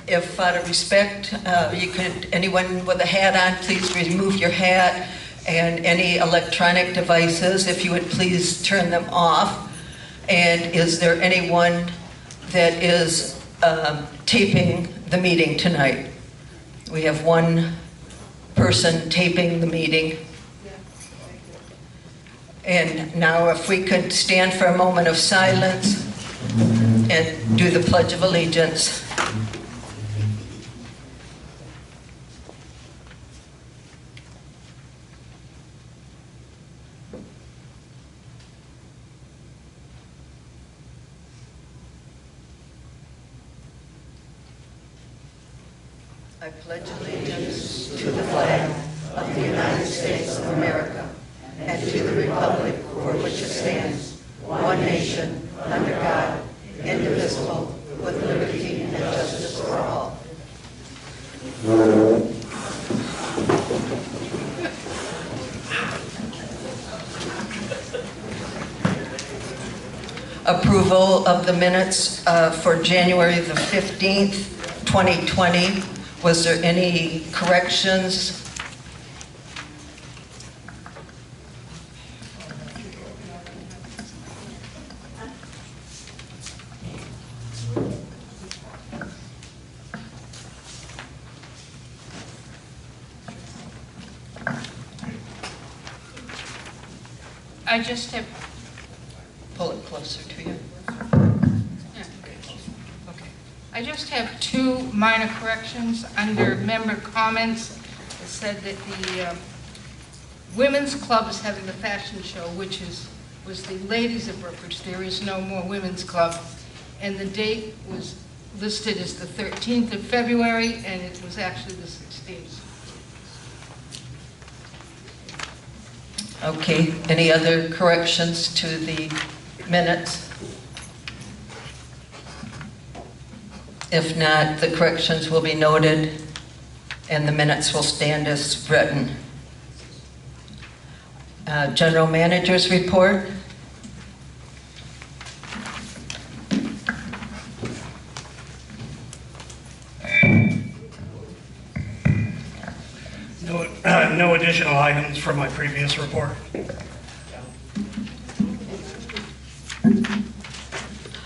If out of respect, anyone with a hat on, please remove your hat, and any electronic devices, if you would please turn them off. And is there anyone that is taping the meeting tonight? We have one person taping the meeting. And now if we could stand for a moment of silence and do the Pledge of Allegiance. I pledge allegiance to the flag of the United States of America and to the republic for which it stands, one nation, under God, indivisible, with liberty and justice for all. Approval of the minutes for January the 15th, 2020. Was there any corrections? I just have... Pull it closer to you. Yeah. Okay. I just have two minor corrections under member comments. It said that the women's club is having a fashion show, which was the ladies of Brookridge. There is no more women's club. And the date was listed as the 13th of February, and it was actually the 16th. Okay, any other corrections to the minutes? If not, the corrections will be noted and the minutes will stand as written. General Manager's report. No additional items from my previous report.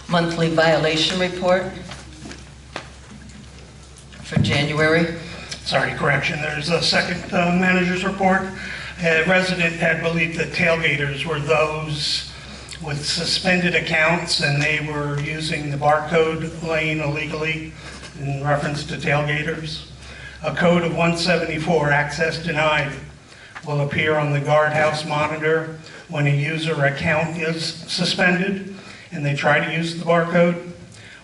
Monthly violation report for January. Sorry, correction. There's a second manager's report. A resident had believed that tailgaters were those with suspended accounts and they were using the barcode lane illegally in reference to tailgaters. A code of 174, access denied, will appear on the guardhouse monitor when a user account is suspended and they try to use the barcode.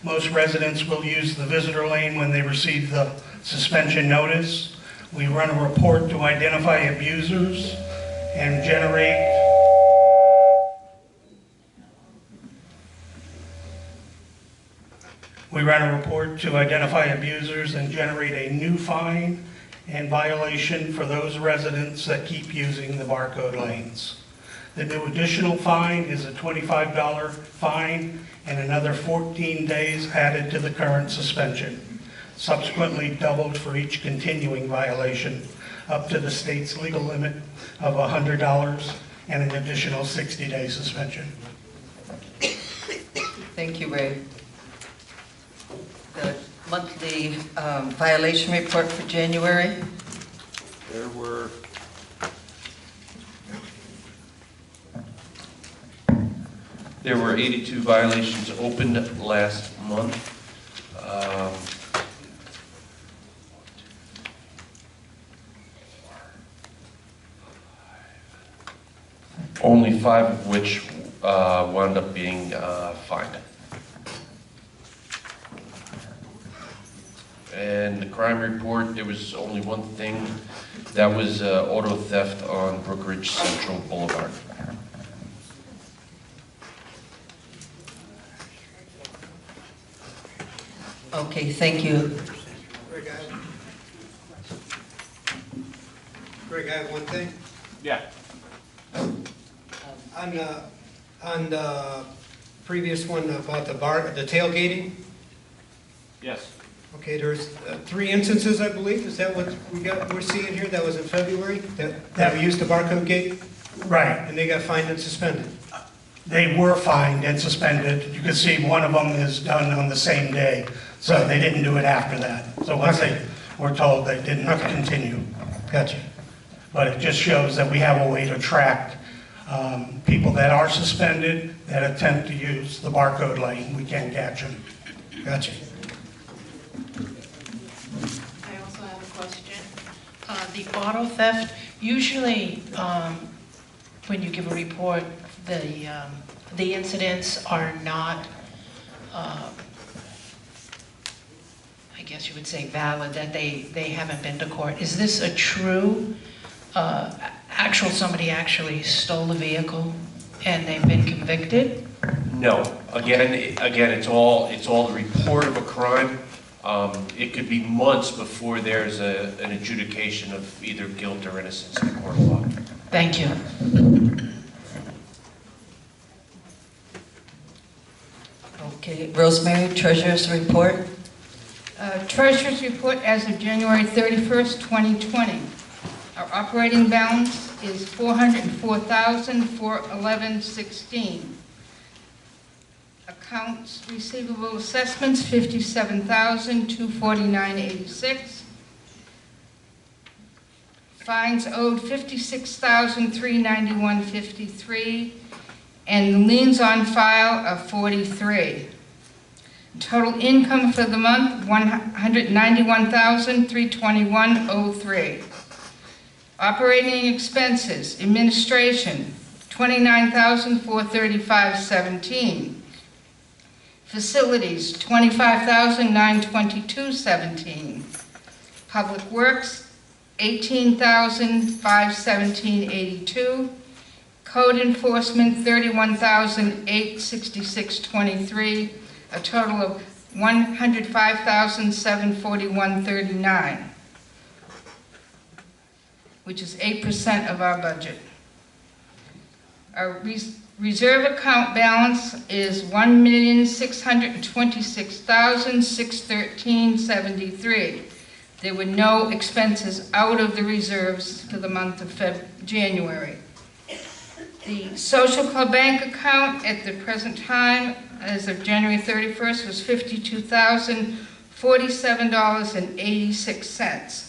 Most residents will use the visitor lane when they receive the suspension notice. We run a report to identify abusers and generate a new fine and violation for those residents that keep using the barcode lanes. The new additional fine is a $25 fine and another 14 days added to the current suspension, subsequently doubled for each continuing violation, up to the state's legal limit of $100 and an additional 60-day suspension. Thank you, Ray. The monthly violation report for January. There were 82 violations opened last month. Only 5 of which wound up being fined. And the crime report, there was only one thing. That was auto theft on Brookridge Central Boulevard. Okay, thank you. Greg, I have one thing. Yeah. On the previous one about the tailgating, Yes. Okay, there's 3 instances, I believe, is that what we're seeing here? That was in February, that we used the barcode gate, Right. and they got fined and suspended. They were fined and suspended. You can see one of them is done on the same day, so they didn't do it after that. So once they were told, they didn't continue. Gotcha. But it just shows that we have a way to track people that are suspended, that attempt to use the barcode lane. We can catch them. Gotcha. I also have a question. The auto theft, usually when you give a report, the incidents are not, I guess you would say valid, that they haven't been to court. Is this a true, somebody actually stole a vehicle and they've been convicted? No. Again, it's all the report of a crime. It could be months before there's an adjudication of either guilt or innocence in the court of law. Thank you. Okay, Rosemary, Treasurer's report. Treasurer's report as of January 31st, 2020. Our operating balance is $404,411.16. Accounts receivable assessments, $57,249.86. Fines owed, $56,391.53. And liens on file are 43. Total income for the month, $191,321.03. Operating expenses, administration, $29,435.17. Facilities, $25,922.17. Public Works, $18,517.82. Code enforcement, $31,866.23. A total of $105,741.39, which is 8% of our budget. Our reserve account balance is $1,626,613.73. There were no expenses out of the reserves for the month of January. The Social Club Bank account at the present time, as of January 31st, was $52,047.86.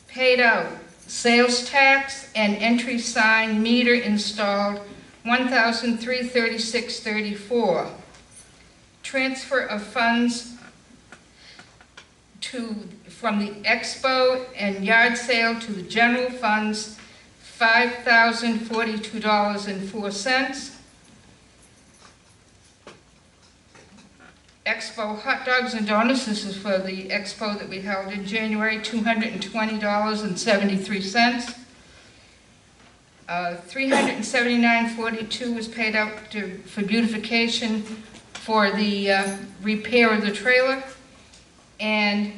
Paid out, sales tax and entry sign meter installed, $1,336.34. Transfer of funds from the expo and yard sale to the general funds, $5,042.04. Expo hot dogs and donuts, this is for the expo that we held in January, $220.73. $379.42 was paid out for beautification for the repair of the trailer, and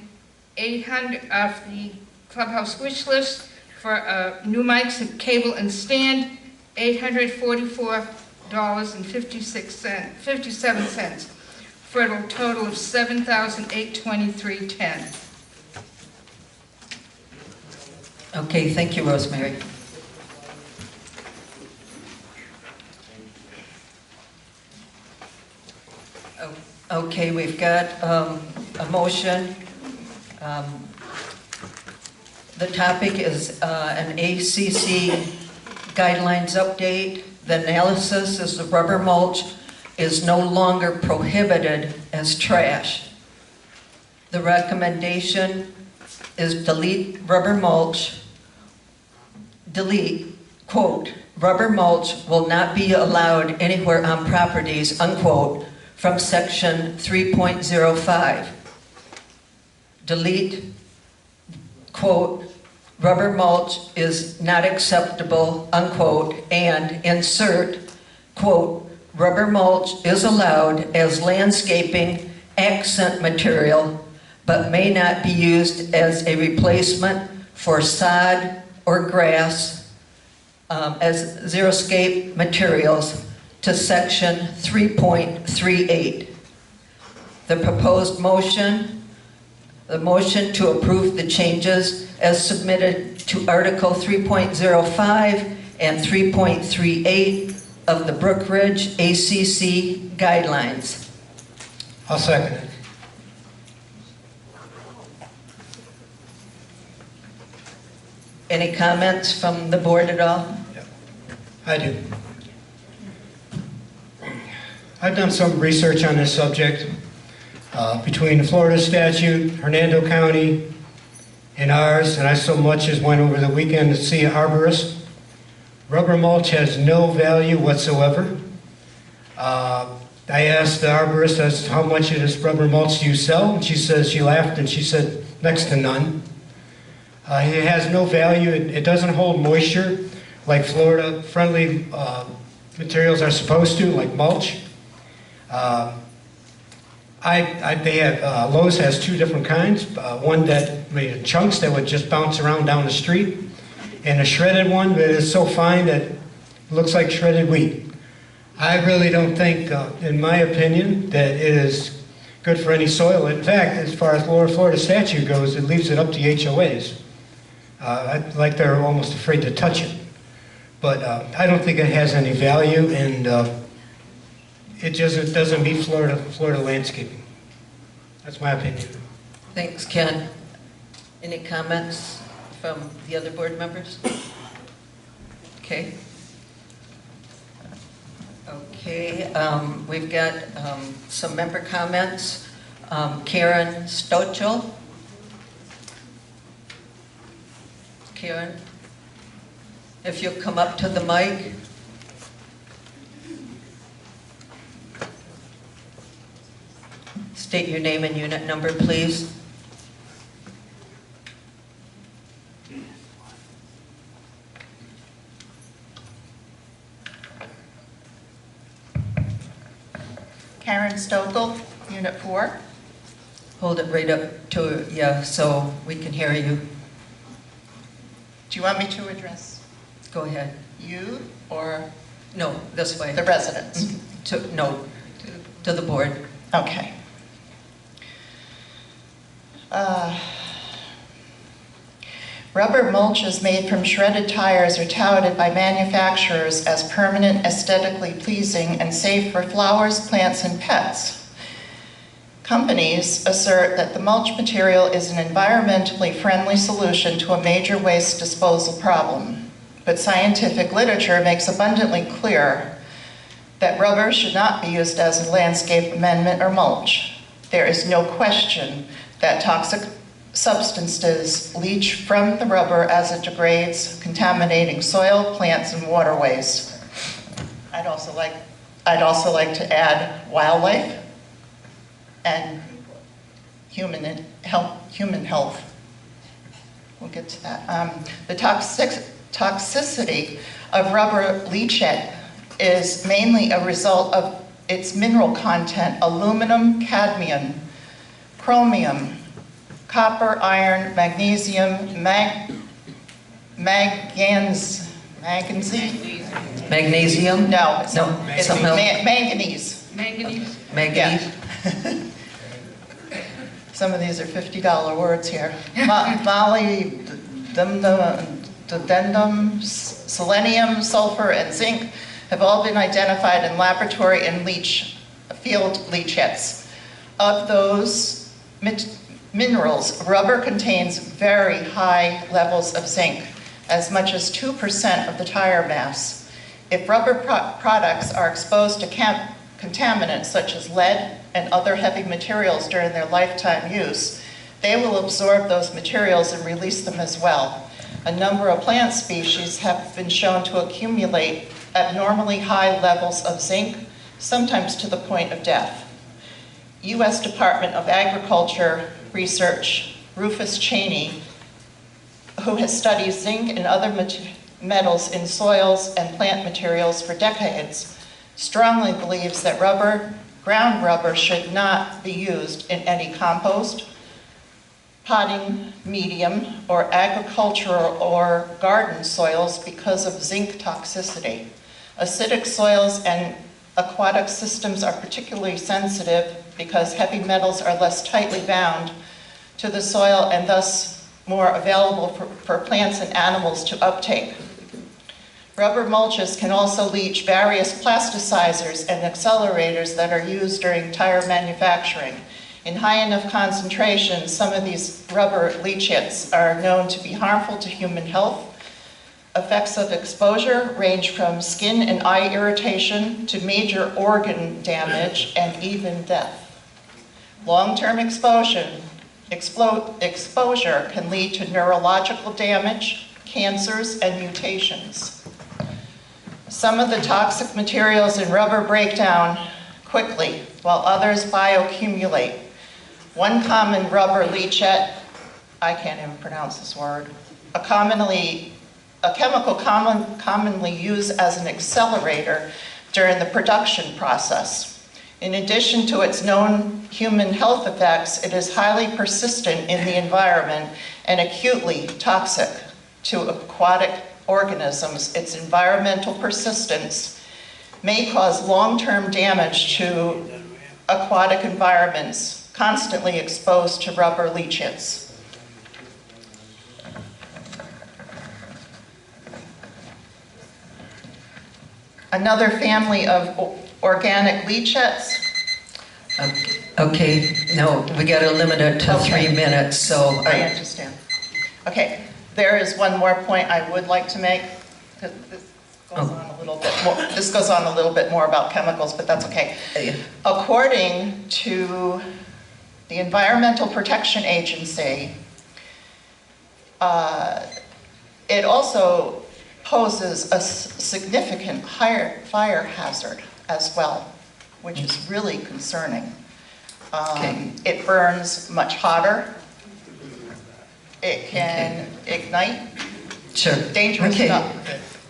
$800 of the clubhouse wish list for new mics, cable, and stand, $844.57, for a total of $7,823.10. Okay, thank you, Rosemary. Okay, we've got a motion. The topic is an ACC guidelines update. The analysis is the rubber mulch is no longer prohibited as trash. The recommendation is delete rubber mulch, quote, rubber mulch will not be allowed anywhere on properties, unquote, from section 3.05. Delete, quote, rubber mulch is not acceptable, unquote, and insert, quote, rubber mulch is allowed as landscaping accent material, but may not be used as a replacement for sod or grass as xeriscape materials to section 3.38. the proposed motion, the motion to approve the changes as submitted to Article 3.05 and 3.38 of the Brookridge ACC guidelines. I'll second it. Any comments from the board at all? I do. I've done some research on this subject. Between the Florida statute, Hernando County, and ours, and I so much as went over the weekend to see an arborist. Rubber mulch has no value whatsoever. I asked the arborist as to how much of this rubber mulch do you sell, and she laughed and she said next to none. It has no value. It doesn't hold moisture like Florida-friendly materials are supposed to, like mulch. Lowe's has two different kinds. One that made in chunks that would just bounce around down the street, and a shredded one that is so fine that it looks like shredded wheat. I really don't think, in my opinion, that it is good for any soil. In fact, as far as Lower Florida statute goes, it leaves it up to HOAs. Like they're almost afraid to touch it. But I don't think it has any value, and it just doesn't meet Florida landscaping. That's my opinion. Thanks, Ken. Any comments from the other board members? Okay. Okay, we've got some member comments. Karen Stochel. Karen, if you'll come up to the mic. State your name and unit number, please. Karen Stokel, Unit 4. Hold it right up to, yeah, so we can hear you. Do you want me to address Go ahead. you or No, this way. the residents? No, to the board. Okay. Rubber mulches made from shredded tires are touted by manufacturers as permanent, aesthetically pleasing, and safe for flowers, plants, and pets. Companies assert that the mulch material is an environmentally friendly solution to a major waste disposal problem. But scientific literature makes abundantly clear that rubber should not be used as a landscape amendment or mulch. There is no question that toxic substances leach from the rubber as it degrades, contaminating soil, plants, and waterways. I'd also like to add wildlife and human health. We'll get to that. The toxicity of rubber leachate is mainly a result of its mineral content: aluminum, cadmium, chromium, copper, iron, magnesium, manganese. Magnesium? No, it's something else. manganese. Manganese? Manganese? Some of these are $50 words here. Molybdenum, selenium, sulfur, and zinc have all been identified in laboratory and field leachates. Of those minerals, rubber contains very high levels of zinc, as much as 2% of the tire mass. If rubber products are exposed to contaminants such as lead and other heavy materials during their lifetime use, they will absorb those materials and release them as well. A number of plant species have been shown to accumulate abnormally high levels of zinc, sometimes to the point of death. U.S. Department of Agriculture Research, Rufus Cheney, who has studied zinc and other metals in soils and plant materials for decades, strongly believes that ground rubber should not be used in any compost, potting medium, or agricultural or garden soils because of zinc toxicity. Acidic soils and aquatic systems are particularly sensitive because heavy metals are less tightly bound to the soil and thus more available for plants and animals to uptake. Rubber mulches can also leach various plasticizers and accelerators that are used during tire manufacturing. In high enough concentrations, some of these rubber leachates are known to be harmful to human health. Effects of exposure range from skin and eye irritation to major organ damage and even death. Long-term exposure can lead to neurological damage, cancers, and mutations. Some of the toxic materials in rubber break down quickly, while others bioaccumulate. One common rubber leachate, I can't even pronounce this word, a chemical commonly used as an accelerator during the production process. In addition to its known human health effects, it is highly persistent in the environment and acutely toxic to aquatic organisms. Its environmental persistence may cause long-term damage to aquatic environments constantly exposed to rubber leachates. Another family of organic leachates. Okay, no, we got to limit it to 3 minutes, so. I understand. Okay, there is one more point I would like to make. This goes on a little bit more. This goes on a little bit more about chemicals, but that's okay. According to the Environmental Protection Agency, it also poses a significant higher fire hazard as well, which is really concerning. It burns much hotter. It can ignite. Sure. Dangerous stuff.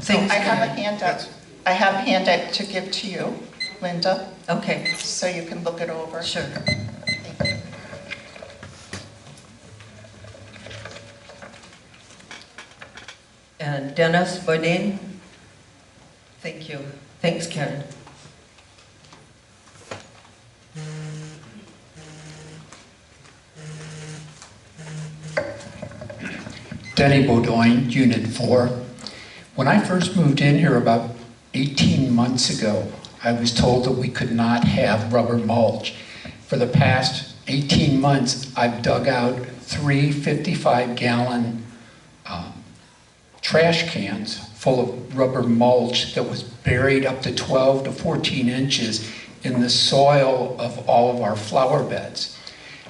So Thanks. I have a handout. I have a handout to give to you, Linda, Okay, so you can look it over. sure. Thank you. And Dennis Bodine? Thank you. Thanks, Karen. Denny Beaudoin, Unit 4. When I first moved in here about 18 months ago, I was told that we could not have rubber mulch. For the past 18 months, I've dug out 3 55-gallon trash cans full of rubber mulch that was buried up to 12 to 14 inches in the soil of all of our flower beds.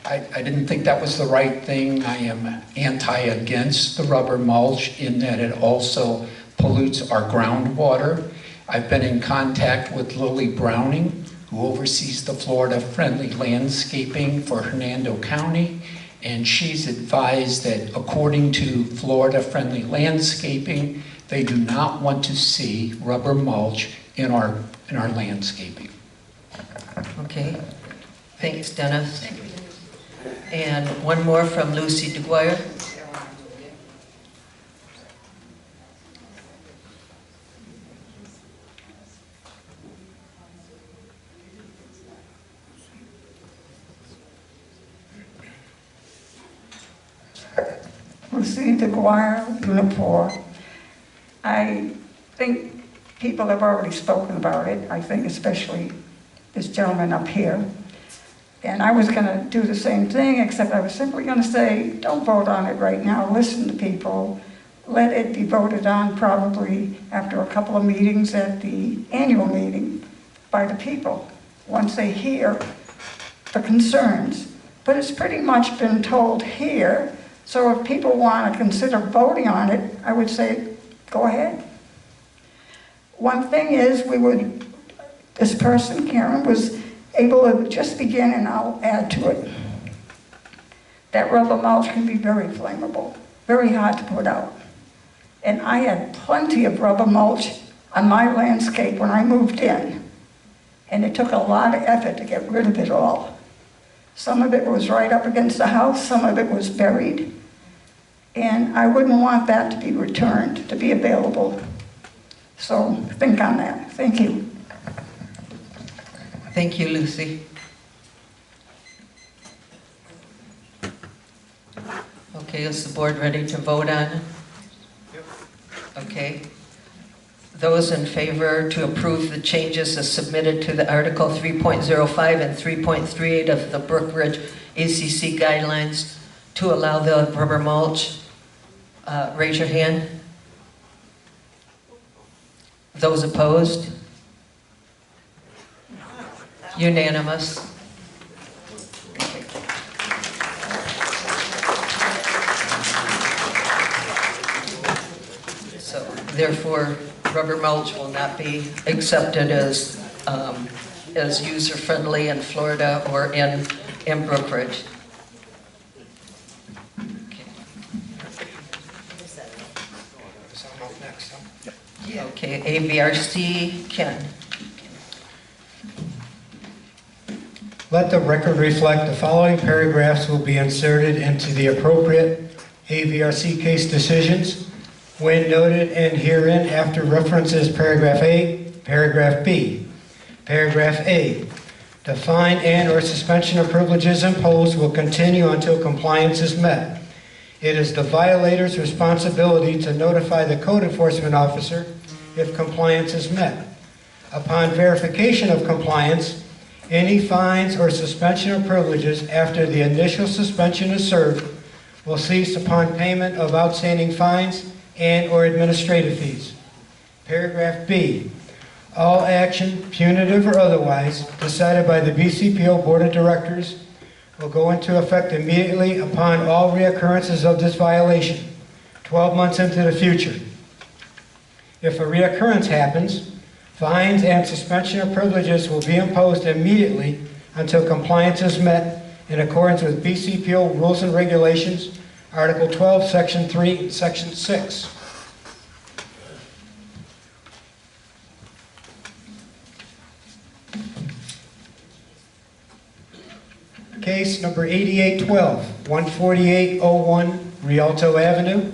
I didn't think that was the right thing. I am against the rubber mulch in that it also pollutes our groundwater. I've been in contact with Lily Browning, who oversees the Florida Friendly Landscaping for Hernando County, and she's advised that according to Florida Friendly Landscaping, they do not want to see rubber mulch in our landscaping. Okay. Thanks, Dennis. And one more from Lucy DeGuire. Lucy DeGuire, Unit 4. I think people have already spoken about it. I think especially this gentleman up here. And I was going to do the same thing, except I was simply going to say, don't vote on it right now. Listen to people. Let it be voted on probably after a couple of meetings at the annual meeting by the people, once they hear the concerns. But it's pretty much been told here, so if people want to consider voting on it, I would say, go ahead. One thing is, this person, Karen, was able to just begin, and I'll add to it. That rubber mulch can be very flammable, very hard to put out. And I had plenty of rubber mulch on my landscape when I moved in. And it took a lot of effort to get rid of it all. Some of it was right up against the house, some of it was buried. And I wouldn't want that to be returned, to be available. So think on that. Thank you. Thank you, Lucy. Okay, is the board ready to vote on it? Okay. Those in favor to approve the changes as submitted to the Article 3.05 and 3.38 of the Brookridge ACC guidelines to allow the rubber mulch, raise your hand. Those opposed? Unanimous. So therefore, rubber mulch will not be accepted as user-friendly in Florida or in Brookridge. Okay, ABRC, Ken. Let the record reflect the following paragraphs will be inserted into the appropriate AVRC case decisions when noted and herein after references paragraph A, paragraph B. Paragraph A, the fine and/or suspension of privileges imposed will continue until compliance is met. It is the violator's responsibility to notify the code enforcement officer if compliance is met. Upon verification of compliance, any fines or suspension of privileges after the initial suspension is served will cease upon payment of outstanding fines and/or administrative fees. Paragraph B, all action, punitive or otherwise, decided by the BCPO Board of Directors will go into effect immediately upon all reoccurrences of this violation, 12 months into the future. If a reoccurrence happens, fines and suspension of privileges will be imposed immediately until compliance is met in accordance with BCPO Rules and Regulations, Article 12, Section 3, and Section 6. Case number 8812, 14801 Rialto Avenue.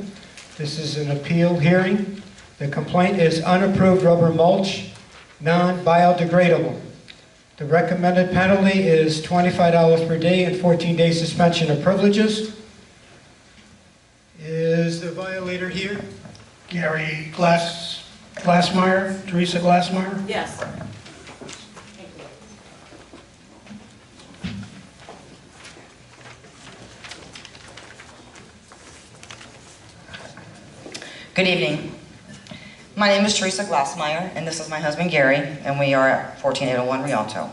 This is an appeal hearing. The complaint is unapproved rubber mulch, non-biodegradable. The recommended penalty is $25 per day and 14-day suspension of privileges. Is the violator here? Gary Glassmeyer, Teresa Glassmeyer? Yes. Good evening. My name is Teresa Glassmeyer, and this is my husband Gary, and we are at 14801 Rialto.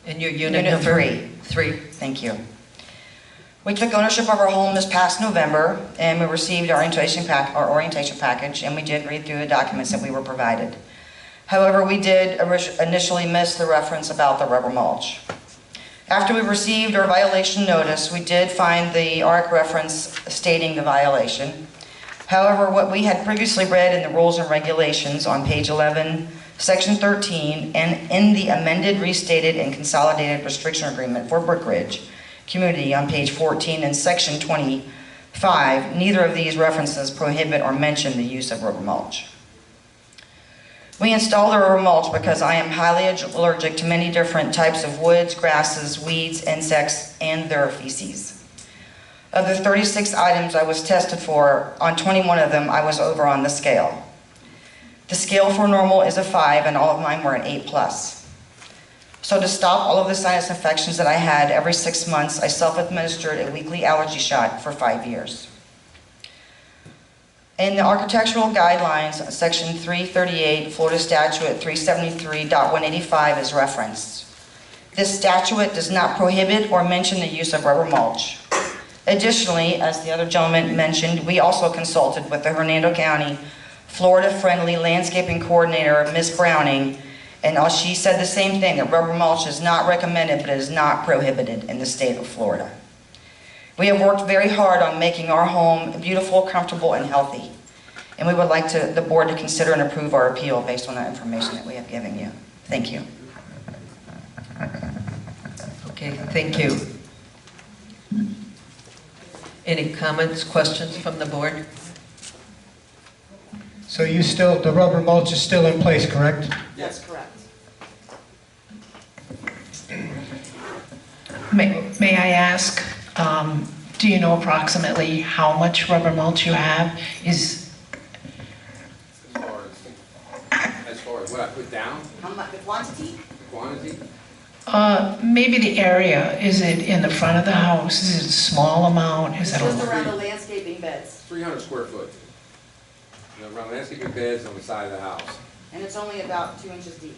And your unit number? 3. 3. Thank you. We took ownership of our home this past November, and we received our orientation package, and we did read through the documents that we were provided. However, we did initially miss the reference about the rubber mulch. After we received our violation notice, we did find the ARC reference stating the violation. However, what we had previously read in the rules and regulations on page 11, section 13, and in the amended, restated, and consolidated restriction agreement for Brookridge Community on page 14 and section 25, neither of these references prohibit or mention the use of rubber mulch. We installed the rubber mulch because I am highly allergic to many different types of woods, grasses, weeds, insects, and their feces. Of the 36 items I was tested for, on 21 of them I was over on the scale. The scale for normal is a 5 and all of mine were an 8+. So to stop all of the sinus infections that I had, every 6 months I self-administered a weekly allergy shot for 5 years. In the architectural guidelines, section 338, Florida Statute 373.185 is referenced. This statute does not prohibit or mention the use of rubber mulch. Additionally, as the other gentleman mentioned, we also consulted with the Hernando County Florida-friendly landscaping coordinator, Ms. Browning, and she said the same thing, that rubber mulch is not recommended, but it is not prohibited in the state of Florida. We have worked very hard on making our home beautiful, comfortable, and healthy. And we would like the board to consider and approve our appeal based on that information that we have given you. Thank you. Okay, thank you. Any comments, questions from the board? So the rubber mulch is still in place, correct? That's correct. May I ask, do you know approximately how much rubber mulch you have? As far as what I put down, How much, the quantity? the quantity, Maybe the area, is it in the front of the house? Is it a small amount? Is it Just a... around the landscaping beds, 300 square foot. Around landscaping beds on the side of the house. and it's only about 2 inches deep.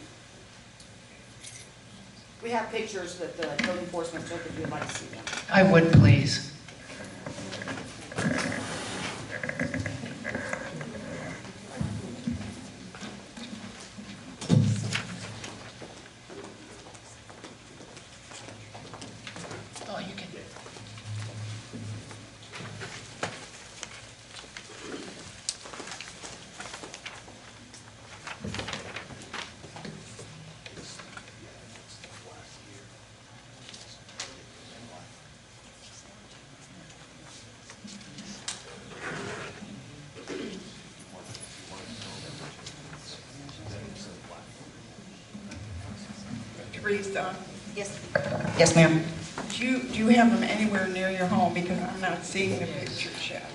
We have pictures that the code enforcement took if you'd like to see them. I would, please. Oh, you can. Teresa, Yes, ma'am. do you have them anywhere near your home? Because I'm not seeing the pictures yet.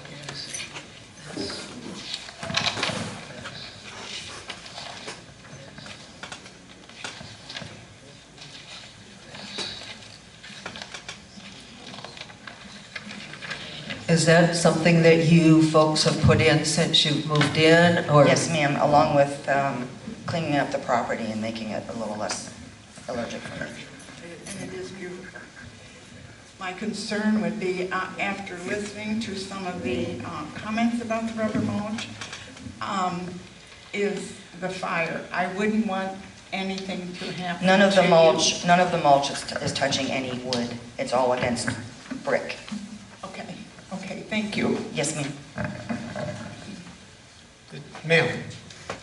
Is that something that you folks have put in since you've moved in, or? Yes, ma'am, along with cleaning up the property and making it a little less allergic for me. And it is beautiful. My concern would be, after listening to some of the comments about the rubber mulch, is the fire. I wouldn't want anything to happen None of to the you. mulch is touching any wood. It's all against brick. Okay, thank you. Yes, ma'am. Ma'am,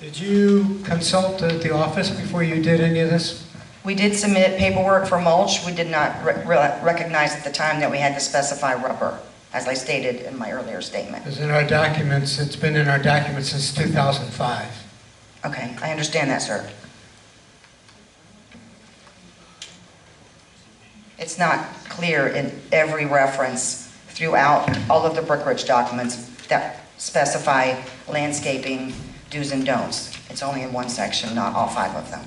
did you consult the office before you did any of this? We did submit paperwork for mulch. We did not recognize at the time that we had to specify rubber, as I stated in my earlier statement. It's in our documents, it's been in our documents since 2005. Okay, I understand that, sir. It's not clear in every reference throughout all of the Brookridge documents that specify landscaping do's and don'ts. It's only in one section, not all 5 of them.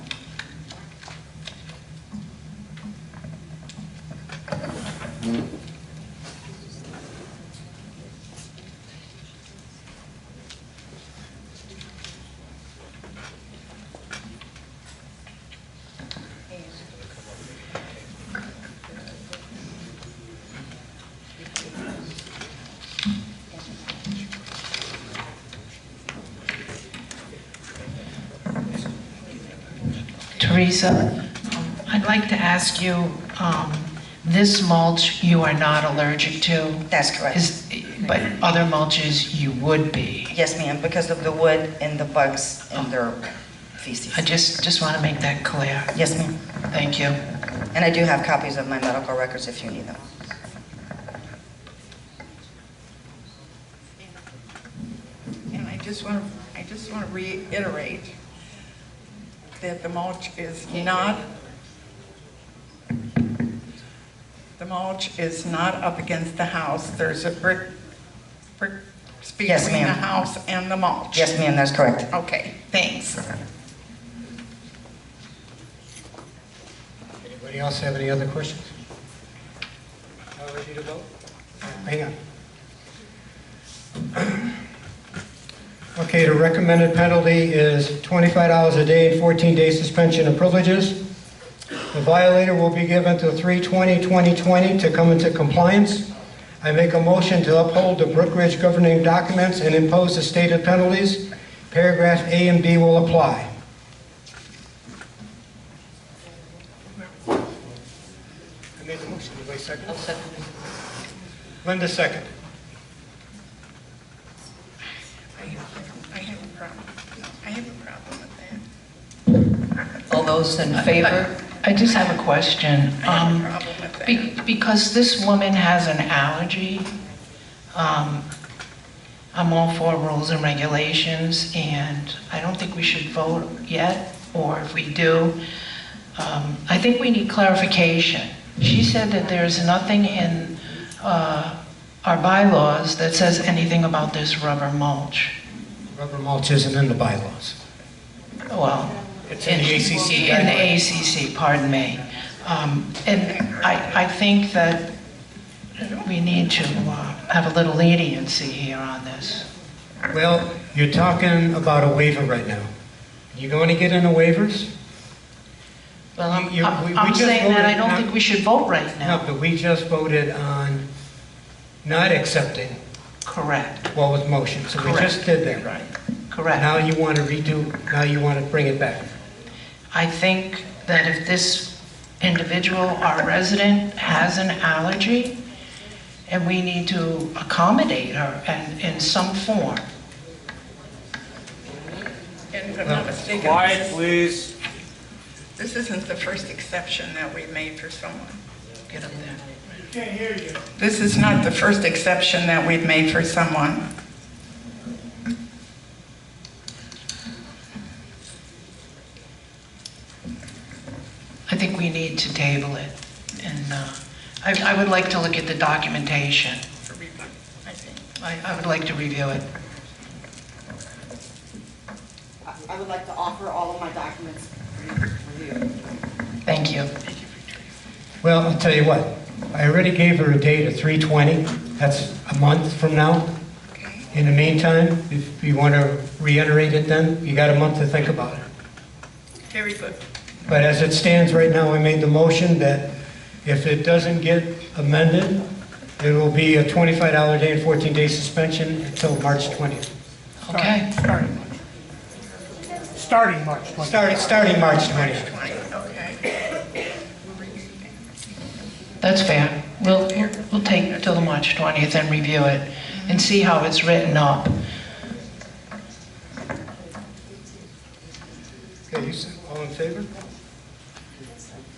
Teresa, I'd like to ask you, this mulch you are not allergic to? That's correct. But other mulches you would be? Yes, ma'am, because of the wood and the bugs and their feces. I just want to make that clear. Yes, ma'am. Thank you. And I do have copies of my medical records if you need them. And I just want to reiterate that the mulch is not up against the house. There's a brick between Yes, the ma'am. house and the mulch. Yes, ma'am, that's correct. Okay, thanks. Anybody else have any other questions? Ready to vote? Hang on. Okay, the recommended penalty is $25 a day and 14-day suspension of privileges. The violator will be given till 3/20/2020 to come into compliance. I make a motion to uphold the Brookridge governing documents and impose the stated penalties. Paragraph A and B will apply. I made the motion. Anybody second? I'll second it. Linda second. I have a problem with that. All those in favor? I just have a question. I have a problem with that. Because this woman has an allergy, I'm all for rules and regulations, and I don't think we should vote yet, or if we do, I think we need clarification She said that there's nothing in our bylaws that says anything about this rubber mulch. Rubber mulch isn't in the bylaws. Well, It's in the ACC In the guidelines. ACC, pardon me. And I think that we need to have a little leniency here on this. Well, you're talking about a waiver right now. You going to get into waivers? Well, I'm We just saying that I voted don't not- think we should vote right No, now. but we just voted on not accepting Correct, what was motion, so we just Correct. did that, right? correct. Now you want to redo, now you want to bring it back. I think that if this individual, our resident, has an allergy, and we need to accommodate her in some form. And if I'm not mistaken, Quiet, please. this isn't the first exception that we made for someone. Get up there. Can't hear you. This is not the first exception that we've made for someone. I think we need to table it, and I would like to look at the documentation. For review, I think. I would like to review it. I would like to offer all of my documents for review. Thank you. Well, I'll tell you what, I already gave her a date of 3/20, that's a month from now. In the meantime, if you want to reiterate it then, you got a month to think about it. Very good. But as it stands right now, I made the motion that if it doesn't get amended, it will be a $25 day and 14-day suspension until March 20th. Okay. Starting March 20th. Starting March 20th. 20, okay. That's fair. We'll take till the March 20th and review it and see how it's written up. Okay, you said all in favor?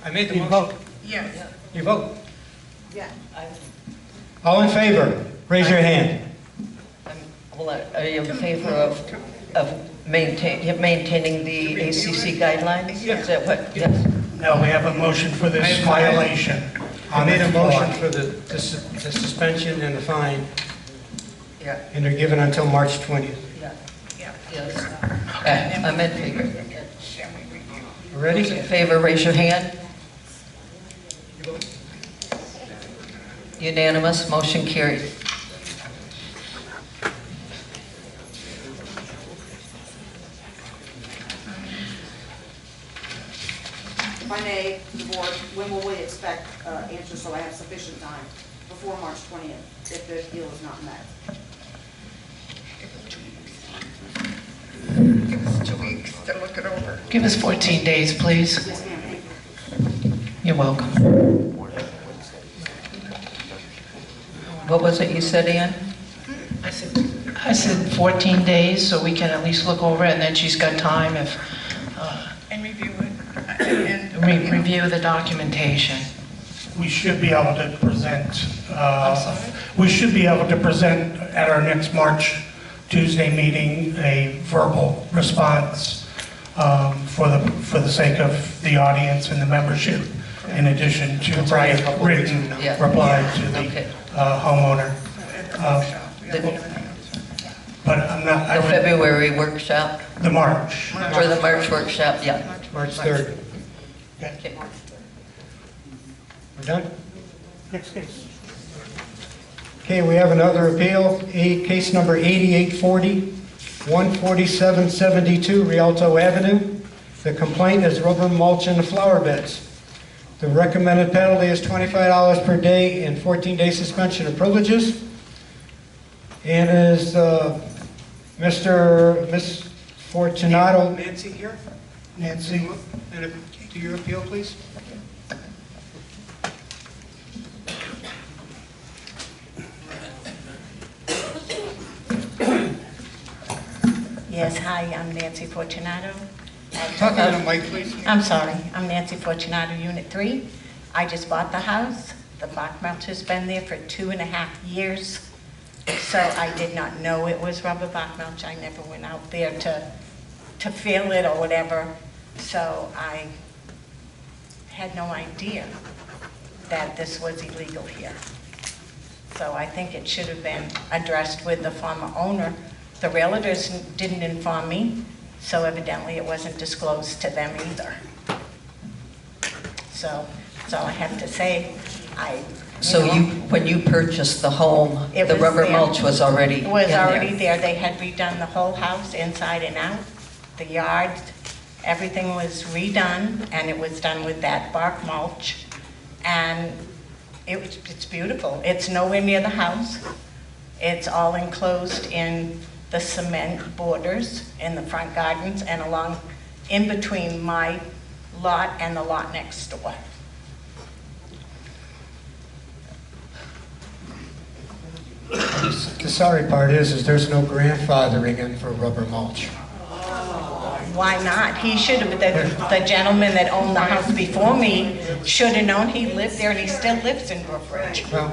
I made the You motion. vote. Yes. You vote. Yeah. All in favor, raise your hand. Well, are you in favor of maintaining the ACC guidelines? Is that what, yes? No, we have a motion for this violation. I made a on the floor. motion for the suspension and the fine, Yeah. and they're given until March 20th. Yes. Okay, I'm in favor. Shall we review? Those in Ready? favor, raise your hand. Unanimous, motion carried. If I may, the board, when will we expect answers so I have sufficient time before March 20th if the deal is not met? Give us 2 weeks to look it over. Give us 14 days, please. Yes, ma'am. Thank you. You're welcome. What was it you said, Ann? I said 14 days, so we can at least look over it, and then she's got time if, And review it. And, review the documentation. We should be able to present, we should be able to present at our next March Tuesday meeting a verbal response for the sake of the audience and the membership, in addition to write a written Yeah. reply to the Okay. homeowner. The But I'm not, the February workshop, the March. or the March workshop, yeah. March 3rd. Okay. We're done? Next case. Okay, we have another appeal, case number 8840, 14772 Rialto Avenue. The complaint is rubber mulch in the flower beds. The recommended penalty is $25 per day and 14-day suspension of privileges. And is Miss Fortunato. Nancy here? Nancy? And do your appeal, please. Yes, hi, I'm Nancy Fortunato. Talk to the mic, please. I'm sorry, I'm Nancy Fortunato, Unit 3. I just bought the house. The block mulch has been there for 2.5 years. So I did not know it was rubber block mulch. I never went out there to feel it or whatever. So I had no idea. that this was illegal here. So I think it should have been addressed with the former owner. The realtors didn't inform me, so evidently it wasn't disclosed to them either. So that's all I have to say. So when you purchased the home, It the was rubber there. mulch was already It was in there? already there. They had redone the whole house inside and out, the yard, everything was redone, and it was done with that bark mulch. And it's beautiful. It's nowhere near the house. It's all enclosed in the cement borders in the front gardens and along in between my lot and the lot next door. The sorry part is there's no grandfathering in for rubber mulch. Why not? He should have, the gentleman that owned the house before me should have known. He lived there and he still lives in Brookridge. Well,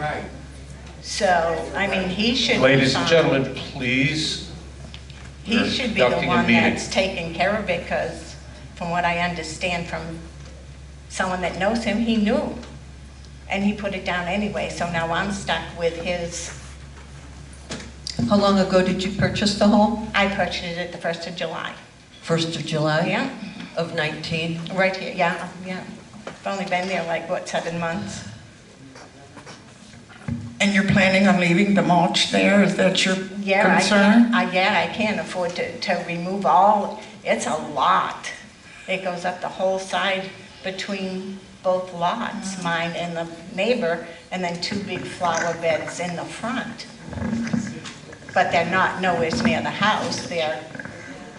So, I mean, he should. Ladies and gentlemen, please. He should be the Conducting a one meeting. that's taking care of it, because from what I understand from someone that knows him, he knew. And he put it down anyway, so now I'm stuck with his. How long ago did you purchase the home? I purchased it the 1st of July. 1st of July? Yeah. Of 19? Right here, yeah. I've only been there like, what, 7 months? And you're planning on leaving the mulch there? Is that your Yeah, concern? I can't afford to remove all, it's a lot. It goes up the whole side between both lots, mine and the neighbor, and then 2 big flower beds in the front. But they're not nowhere near the house, they're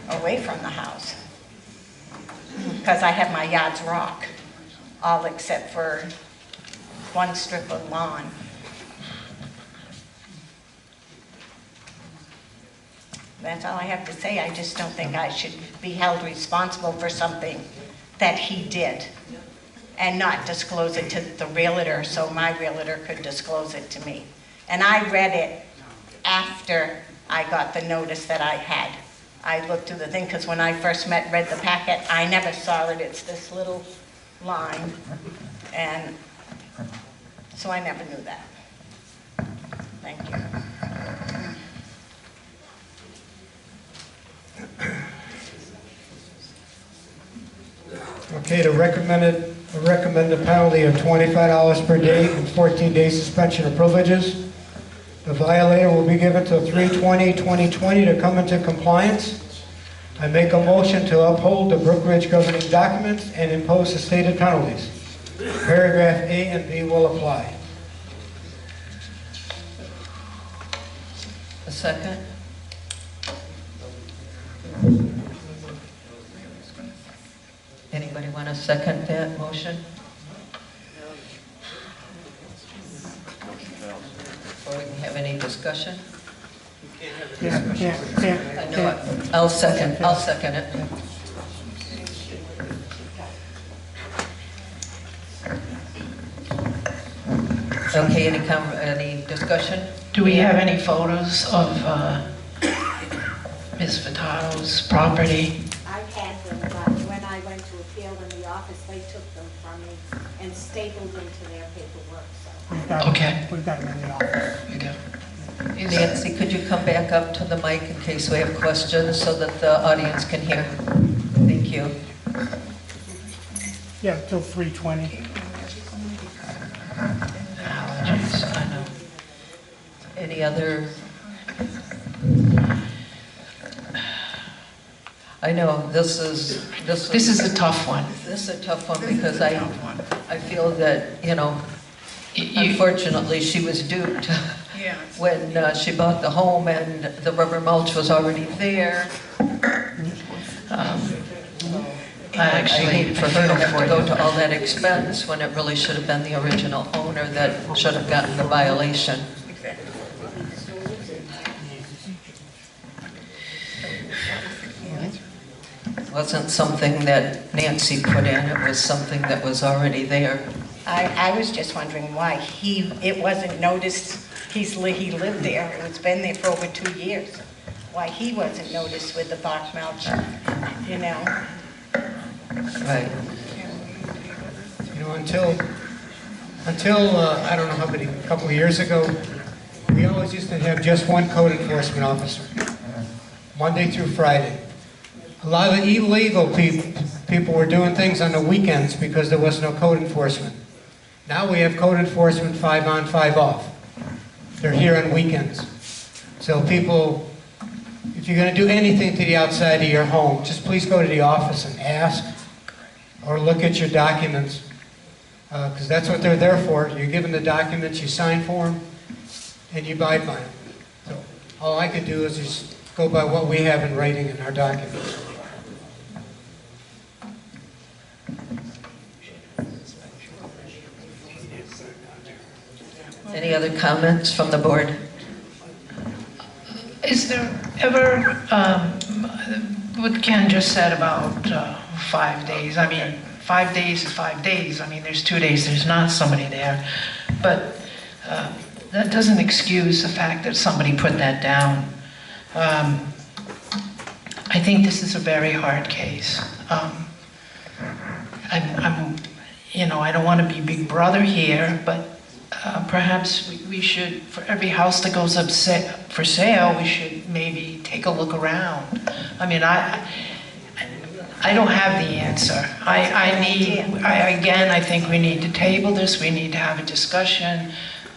away from the house. Because I have my yards rock, all except for 1 strip of lawn. That's all I have to say. I just don't think I should be held responsible for something that he did and not disclose it to the realtor so my realtor could disclose it to me. And I read it after I got the notice that I had. I looked through the thing because when I first read the packet, I never saw it. It's this little line. And so I never knew that. Thank you. okay, the recommended penalty of $25 per day and 14-day suspension of privileges. The violator will be given till 3/20/2020 to come into compliance. I make a motion to uphold the Brookridge governing documents and impose the stated penalties. Paragraph A and B will apply. A second? Anybody want to second that motion? Or we can have any discussion? I know it. I'll second it. Okay, any discussion? Do we have any photos of Ms. Furtado's property? I had them, but when I went to appeal in the office, they took them from me and stapled them to their paperwork, so. Okay. We've got them in the office. You go. Nancy, could you come back up to the mic in case we have questions so that the audience can hear? Thank you. Yeah, till 3:20. Allergies, I know. Any other? I know, this is a tough one. This is a tough one because I feel that, unfortunately, she was duped when she bought the home and the rubber mulch was already there. I hate for her to have to go to all that expense when it really should have been the original owner that should have gotten the violation. It wasn't something that Nancy put in, it was something that was already there. I was just wondering why it wasn't noticed, he lived there, it's been there for over 2 years. Why he wasn't noticed with the bark mulch, Right. Until Until, I don't know how many, a couple of years ago, we always used to have just one code enforcement officer, Monday through Friday. A lot of the illegal people were doing things on the weekends because there was no code enforcement. Now we have code enforcement 5 on, 5 off. They're here on weekends. So people, if you're going to do anything to the outside of your home, just please go to the office and ask or look at your documents, because that's what they're there for. You're given the documents, you sign for them, and you abide by them. So all I can do is just go by what we have in writing in our documents. Any other comments from the board? Is there ever, what Ken just said about 5 days, I mean, 5 days is 5 days. I mean, there's 2 days, there's not somebody there. But that doesn't excuse the fact that somebody put that down. I think this is a very hard case. You know, I don't want to be big brother here, but perhaps we should, for every house that goes up for sale, we should maybe take a look around. I mean, I don't have the answer. Again, I think we need to table this. We need to have a discussion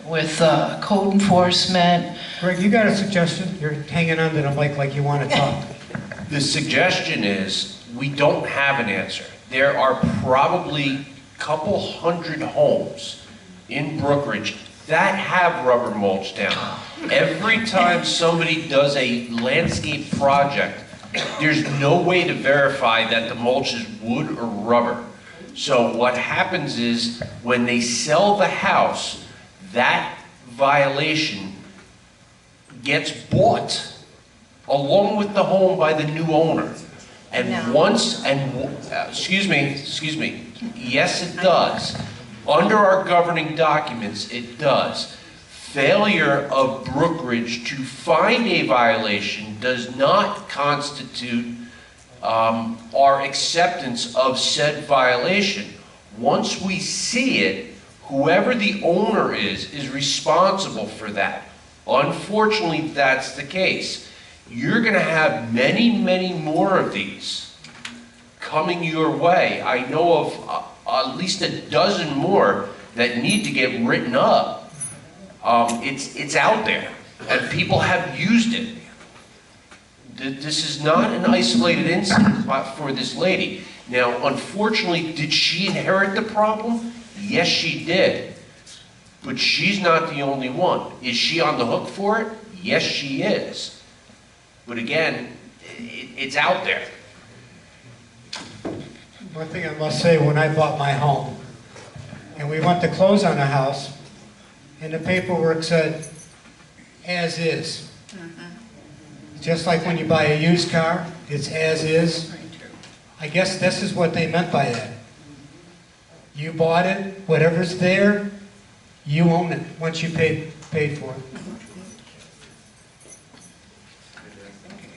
with code enforcement. Greg, you got a suggestion? You're hanging on to the mic like you want to talk. The suggestion is, we don't have an answer. There are probably a couple hundred homes in Brookridge that have rubber mulch down. Every time somebody does a landscape project, there's no way to verify that the mulch is wood or rubber. So what happens is, when they sell the house, that violation gets bought along with the home by the new owner. And excuse me, yes it does. Under our governing documents, it does. Failure of Brookridge to find a violation does not constitute our acceptance of said violation. Once we see it, whoever the owner is responsible for that. Unfortunately, that's the case. You're going to have many, many more of these coming your way. I know of at least a dozen more that need to get written up. It's out there, and people have used it. This is not an isolated incident for this lady. Now, unfortunately, did she inherit the problem? Yes, she did. But she's not the only one. Is she on the hook for it? Yes, she is. But again, it's out there. One thing I must say, when I bought my home, and we went to close on the house, and the paperwork said, as is. Just like when you buy a used car, it's as is. I guess this is what they meant by that. You bought it, whatever's there, you own it, once you paid for it.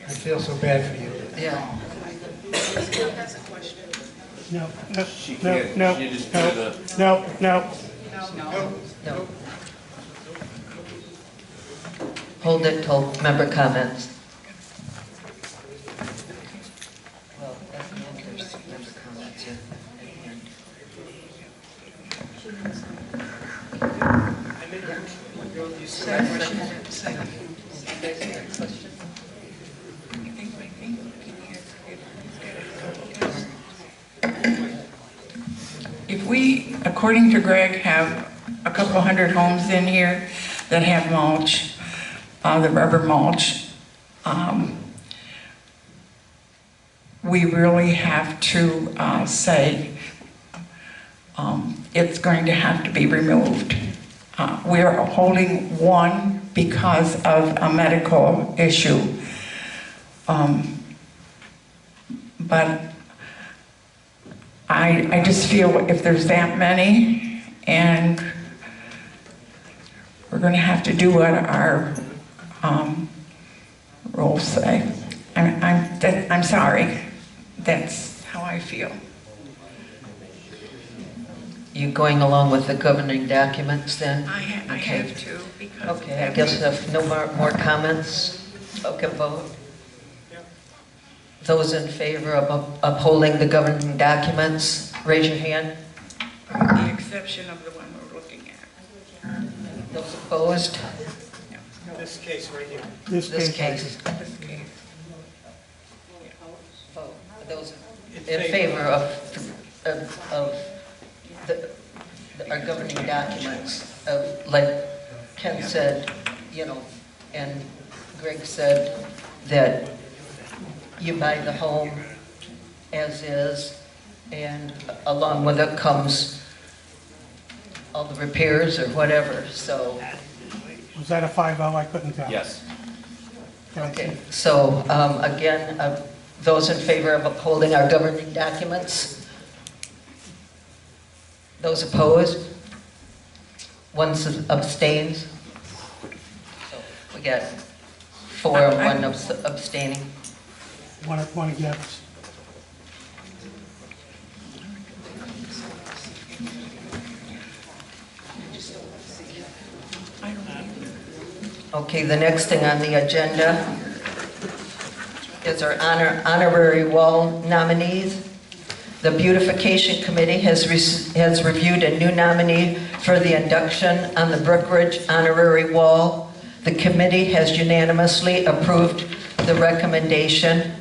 I feel so bad for you. Yeah. No. Hold it till member comments. Well, at the end, there's member comments at the end. If we, according to Greg, have a couple hundred homes in here that have mulch, the rubber mulch, we really have to say it's going to have to be removed. We're holding one because of a medical issue. But I just feel if there's that many, and we're going to have to do what our rules say. I'm sorry. That's how I feel. you going along with the governing documents then? I Okay. have to, because. Okay, I guess if no more comments, okay, vote. Those in favor of upholding the governing documents, raise your hand. With the exception of the one we're looking at. Those opposed? This case right here. This case. This case. Vote. Those in favor of our governing documents, like Ken said, you know, and Greg said, that you buy the home as is, and along with it comes all the repairs or whatever, so. Was that a 5-0? I couldn't tell. Yes. Okay, so again, those in favor of upholding our governing documents? Those opposed? One abstains? So we got 4 and 1 abstaining. One against. Okay, the next thing on the agenda is our honorary wall nominees. The Beautification Committee has reviewed a new nominee for the induction on the Brookridge Honorary Wall. The committee has unanimously approved the recommendation.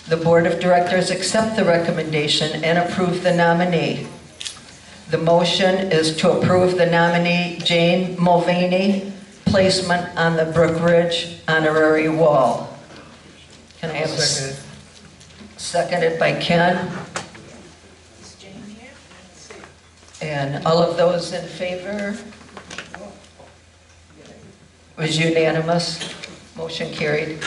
The Board of Directors accept the recommendation and approve the nominee. The motion is to approve the nominee, Jane Mulvaney, placement on the Brookridge Honorary Wall. Can I have a second? Seconded by Ken. And all of those in favor? Was unanimous. Motion carried.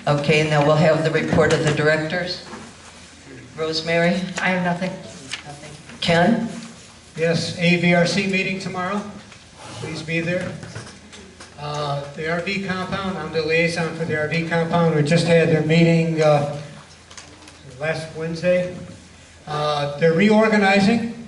Okay, now we'll have the report of the directors. Rosemary? I have nothing. Ken? Yes, AVRC meeting tomorrow. Please be there. The RV compound, I'm the liaison for the RV compound. We just had their meeting last Wednesday. They're reorganizing.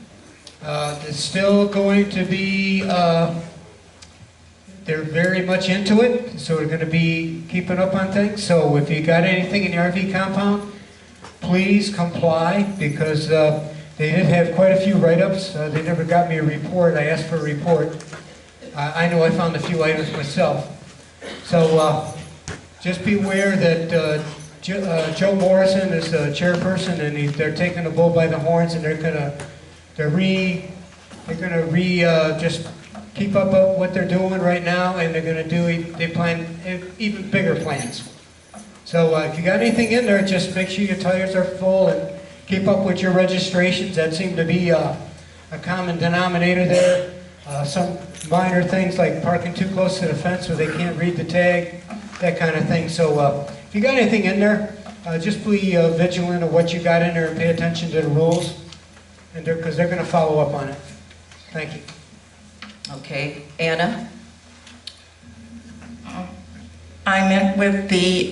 It's still going to be, they're very much into it, so we're going to be keeping up on things. So if you got anything in the RV compound, please comply, because they did have quite a few write-ups. They never got me a report. I asked for a report. I know I found a few items myself. So just be aware that Joe Morrison is the chairperson, and they're taking the bull by the horns, and they're gonna just keep up with what they're doing right now, and they plan even bigger plans. So if you got anything in there, just make sure your tires are full and keep up with your registrations. That seemed to be a common denominator there. Some minor things like parking too close to the fence where they can't read the tag, that kind of thing. So if you got anything in there, just be vigilant of what you got in there and pay attention to the rules, and because they're going to follow up on it. Thank you. Okay, Anna? I met with the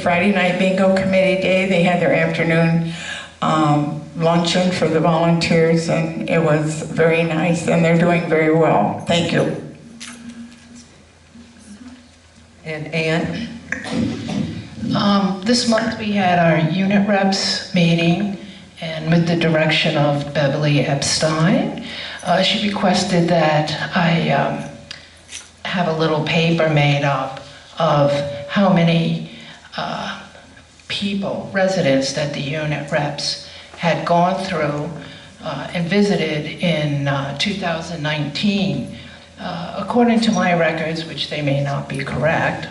Friday night bingo committee day. They had their afternoon luncheon for the volunteers, and it was very nice, and they're doing very well. Thank you. And Ann? This month we had our unit reps meeting, and with the direction of Beverly Epstein, she requested that I have a little paper made up of how many people, residents that the unit reps had gone through and visited in 2019. According to my records, which they may not be correct,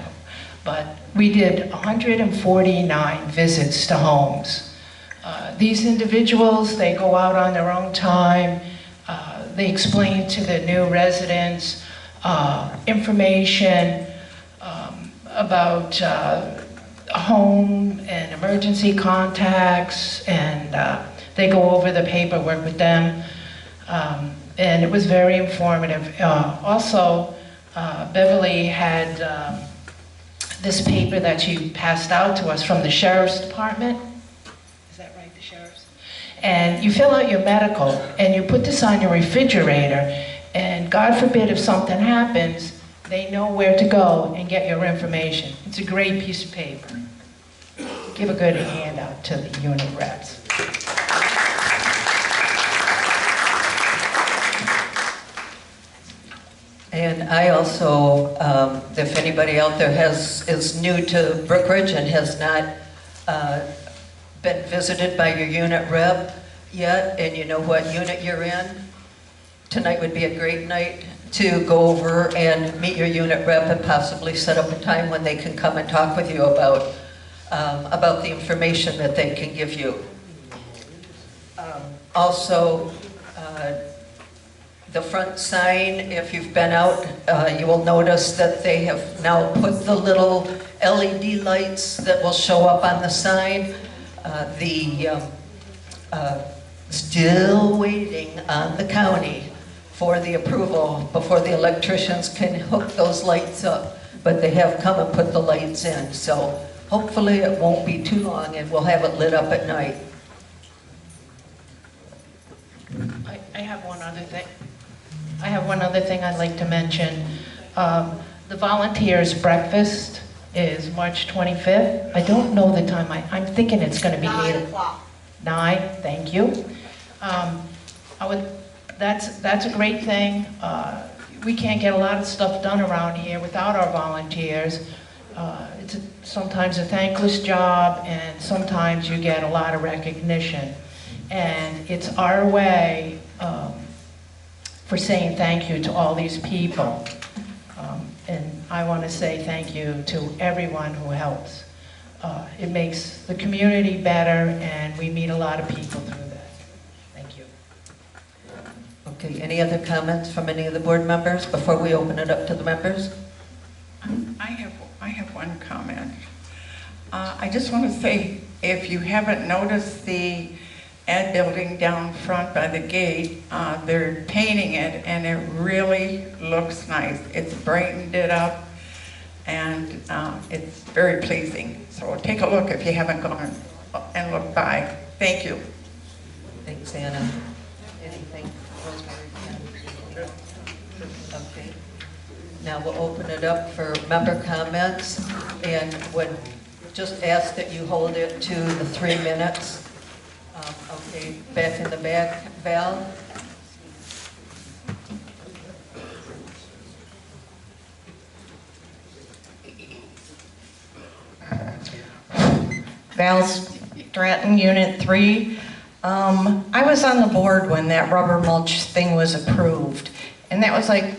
but we did 149 visits to homes. These individuals, they go out on their own time. They explain to the new residents information about home and emergency contacts, and they go over the paperwork with them. And it was very informative. Also, Beverly had this paper that you passed out to us from the sheriff's department. Is that right, the sheriff's? And you fill out your medical, and you put this on your refrigerator, and God forbid if something happens, they know where to go and get your information. It's a great piece of paper. Give a good handout to the unit reps. And I also, if anybody out there is new to Brookridge and has not been visited by your unit rep yet, and you know what unit you're in, tonight would be a great night to go over and meet your unit rep and possibly set up a time when they can come and talk with you about the information that they can give you. Also, the front sign, if you've been out, you will notice that they have now put the little LED lights that will show up on the sign. Still waiting on the county for the approval before the electricians can hook those lights up. But they have come and put the lights in, so hopefully it won't be too long and we'll have it lit up at night. I have one other thing. I have one other thing I'd like to mention. The volunteers' breakfast is March 25th. I don't know the time. I'm thinking it's going to be 9 o'clock. 9, thank you. That's a great thing. We can't get a lot of stuff done around here without our volunteers. It's sometimes a thankless job, and sometimes you get a lot of recognition. And it's our way for saying thank you to all these people. And I want to say thank you to everyone who helps. It makes the community better, and we meet a lot of people through that. Thank you. Okay, any other comments from any of the board members before we open it up to the members? I have one comment. I just want to say, if you haven't noticed the ad building down front by the gate, they're painting it and it really looks nice. It's brightened it up and it's very pleasing. So take a look if you haven't gone and looked by. Thank you. Thanks, Anna. Anything, Rosemary? Okay. Now we'll open it up for member comments, and would just ask that you hold it to the 3 minutes. Okay, back in the back, Val. Val Stratton, Unit 3. I was on the board when that rubber mulch thing was approved, and that was like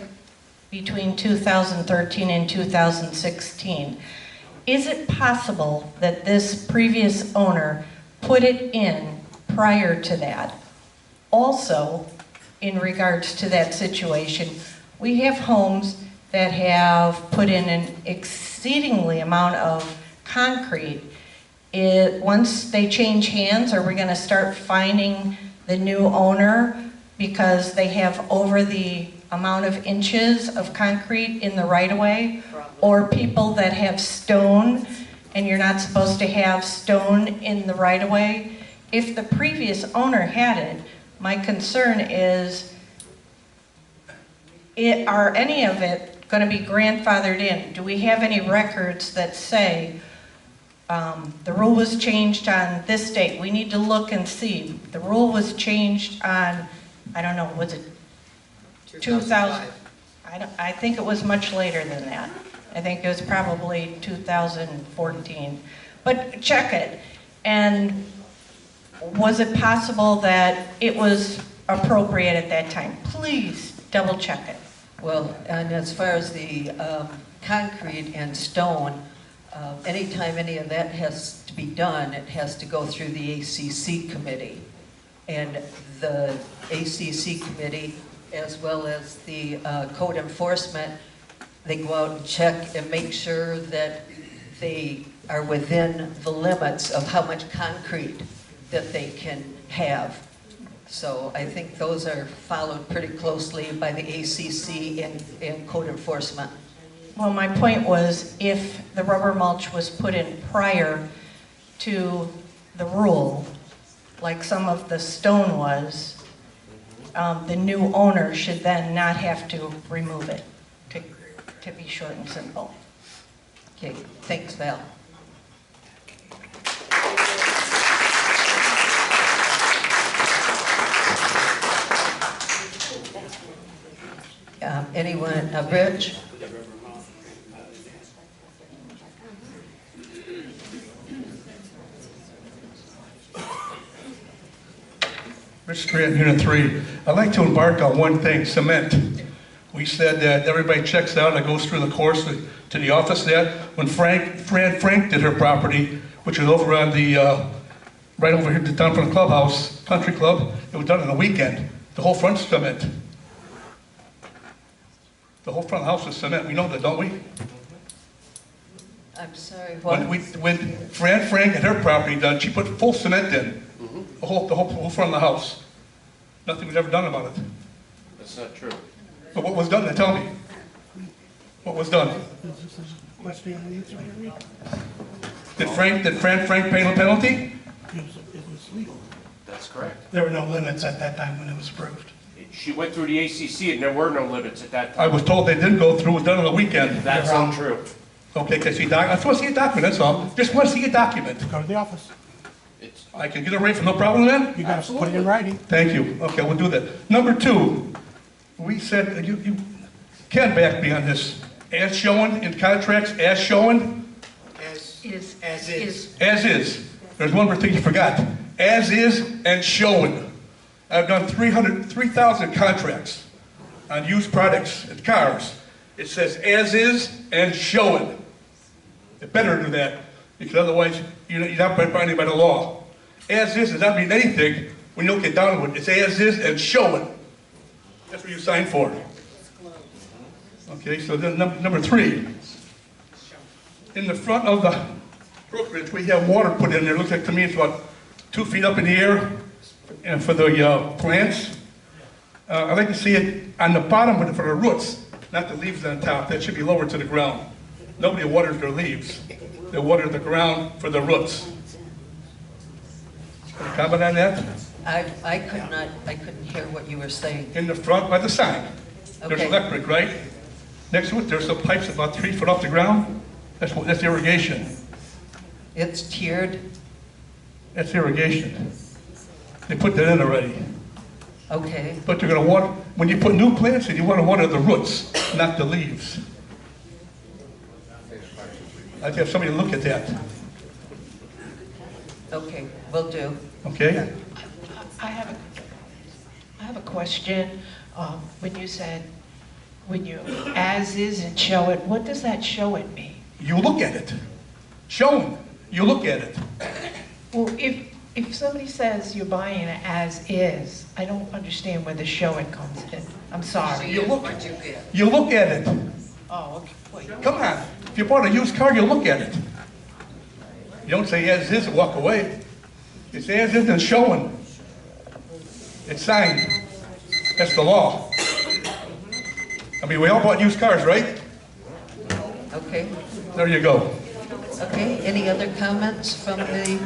between 2013 and 2016. Is it possible that this previous owner put it in prior to that? Also, in regards to that situation, we have homes that have put in an exceedingly amount of concrete. Once they change hands, are we going to start finding the new owner because they have over the amount of inches of concrete in the right-of-way? Or people that have stone, and you're not supposed to have stone in the right-of-way? If the previous owner had it, my concern is, are any of it going to be grandfathered in? Do we have any records that say, the rule was changed on this date? We need to look and see. The rule was changed on, I don't know, was it 2000? I think it was much later than that. I think it was probably 2014. But check it. And was it possible that it was appropriate at that time? Please double check it. Well, and as far as the concrete and stone, anytime any of that has to be done, it has to go through the ACC committee. And the ACC committee, as well as the code enforcement, they go out and check and make sure that they are within the limits of how much concrete that they can have. So I think those are followed pretty closely by the ACC and code enforcement. Well, my point was, if the rubber mulch was put in prior to the rule, like some of the stone was, the new owner should then not have to remove it, to be short and simple. Okay, thanks, Val. Anyone, Rich? Rich Strand, Unit 3. I'd like to embark on one thing, cement. We said that everybody checks out and goes through the course to the office there. When Frank did her property, which is over on the, right over here down from the clubhouse, country club, it was done in a weekend. The whole front's cement. The whole front of the house is cement. We know that, don't we? I'm sorry, what? When Frank had her property done, she put full cement in. The whole front of the house. Nothing was ever done about it. That's not true. But what was done? Now tell me. What was done? Question and answer. Did Frank pay the penalty? It was legal. That's correct. There were no limits at that time when it was approved. She went through the ACC and there were no limits at that time. I was told they didn't go through. It was done on the weekend. That's untrue. Okay, can I see I just want to see a document, that's all. Just want to see a document. Go to the office. I can get a rate for no problem then? You got to put it in writing. Thank you. Okay, we'll do that. Number 2, we said, you can't back me on this. As shown in contracts, as shown? As is. As is. There's one more thing you forgot. As is and shown. I've done 3,000 contracts on used products and cars. It says as is and shown. It better do that, because otherwise you're not binding by the law. As is does not mean anything when you don't get down to it. It's as is and shown. That's what you signed for. Okay, so then number 3. In the front of the Brookridge, we have water put in there. It looks like to me it's about 2 feet up in the air, and for the plants. I'd like to see it on the bottom for the roots, not the leaves on top. That should be lower to the ground. Nobody waters their leaves. They water the ground for the roots. Can you comment on that? I couldn't hear what you were saying. In the front by the sign. There's Okay. electric, right? Next to it, there's some pipes about 3 foot off the ground. That's irrigation. It's tiered? That's irrigation. They put that in already. Okay. But they're gonna water, when you put new plants in, you wanna water the roots, not the leaves. I'd have somebody look at that, Okay, will do. okay? I have a question. When you said, when you as is and show it, what does that show it mean? You look at it. Shown. You look at it. Well, if somebody says you're buying it as is, I don't understand where the show it comes in. I'm sorry. You look at it. Oh, okay. Wait. Come on. If you bought a used car, you look at it. You don't say as is and walk away. It's as is and showing. It's signed. That's the law. I mean, we all bought used cars, right? Okay. There you go. Okay, any other comments from the?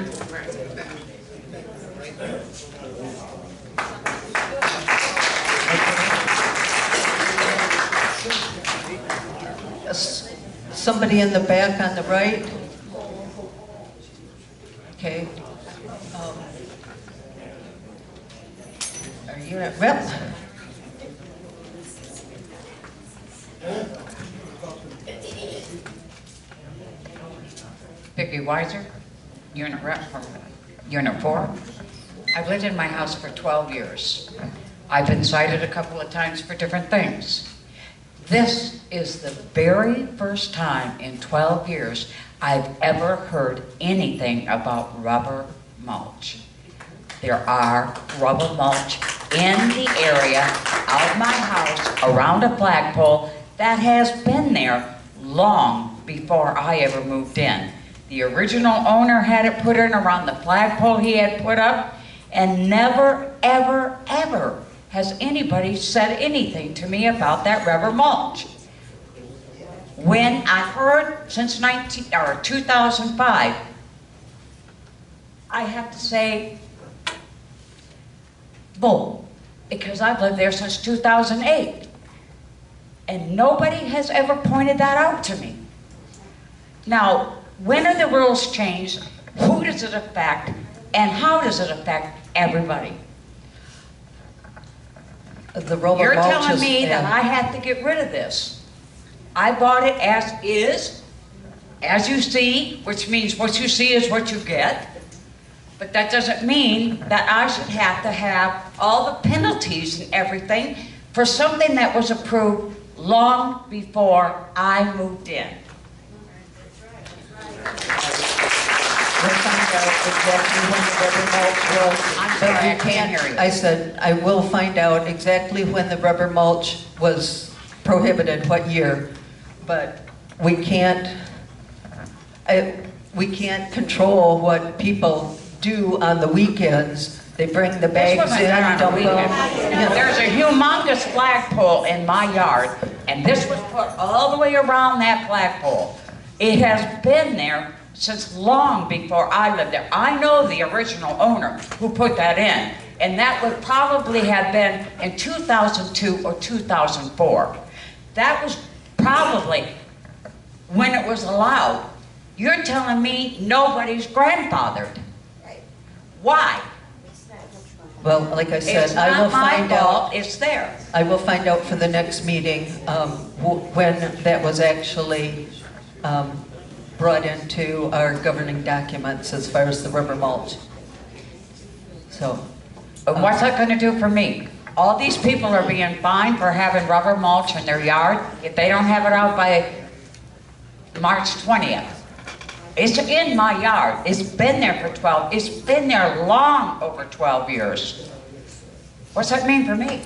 Somebody in the back on the right? Okay. Our unit rep? Vicki Weiser, unit rep from Unit 4. I've lived in my house for 12 years. I've been cited a couple of times for different things. This is the very first time in 12 years I've ever heard anything about rubber mulch. There are rubber mulch in the area of my house around a flagpole that has been there long before I ever moved in. The original owner had it put in around the flagpole he had put up, and never, ever, ever has anybody said anything to me about that rubber mulch. when I heard since 2005, I have to say, bull, because I've lived there since 2008. And nobody has ever pointed that out to me. Now, when are the rules changed? Who does it affect? And how does it affect everybody? The rubber You're mulch telling is- me that I have to get rid of this. I bought it as is, as you see, which means what you see is what you get. But that doesn't mean that I should have to have all the penalties and everything for something that was approved long before I moved in. We'll find out exactly when the rubber mulch was. I'm but sorry, we I can't hear you. I said, I will find out exactly when the rubber mulch was prohibited, what year. But we can't control what people do on the weekends. They bring the This bags wasn't in, done on a dump them. weekend. you know. There's a humongous flagpole in my yard, and this was put all the way around that flagpole. It has been there since long before I lived there. I know the original owner who put that in, and that would probably have been in 2002 or 2004. That was probably when it was allowed. You're telling me nobody's grandfathered. Why? Well, like I said, It's I will not my find out. fault, it's there. I will find out for the next meeting when that was actually brought into our governing documents as far as the rubber mulch. So. What's that gonna do for me? All these people are being fined for having rubber mulch in their yard if they don't have it out by March 20th. It's in my yard. It's been there for it's been there long over 12 years. What's that mean for me?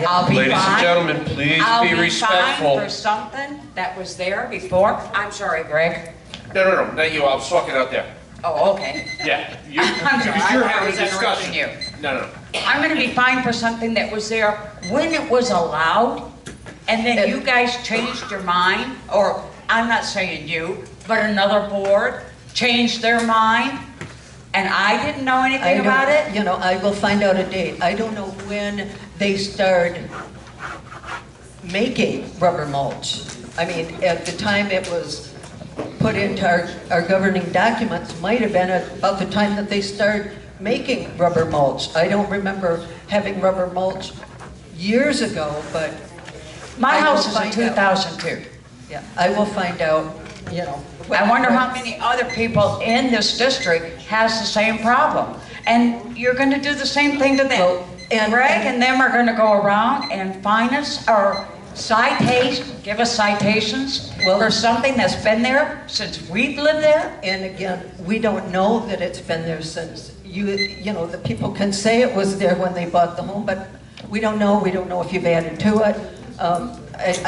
I'll be Ladies and fined. gentlemen, please I'll be be respectful. fined for something that was there before. I'm sorry, Greg. No, not you, I was talking out there. Oh, okay. Yeah, you, I'm sorry, because you're I having was a discussion. interrupting you. No. I'm gonna be fined for something that was there when it was allowed, and then you guys changed your mind, or I'm not saying you, but another board changed their mind, and I didn't know anything about it? You know, I will find out a date. I don't know when they started making rubber mulch. I mean, at the time it was put into our governing documents, might have been about the time that they started making rubber mulch. I don't remember having rubber mulch years ago, but My I will house is in find out. 2002. Yeah, I will find out, you know. I wonder how many other people in this district has the same problem. And you're gonna do the same thing to them. Well, and- Greg and them are gonna go around and fine us, or give us citations for something that's been there since we've lived there? And again, we don't know that it's been there since, you know, the people can say it was there when they bought the home, but we don't know. We don't know if you've added to it.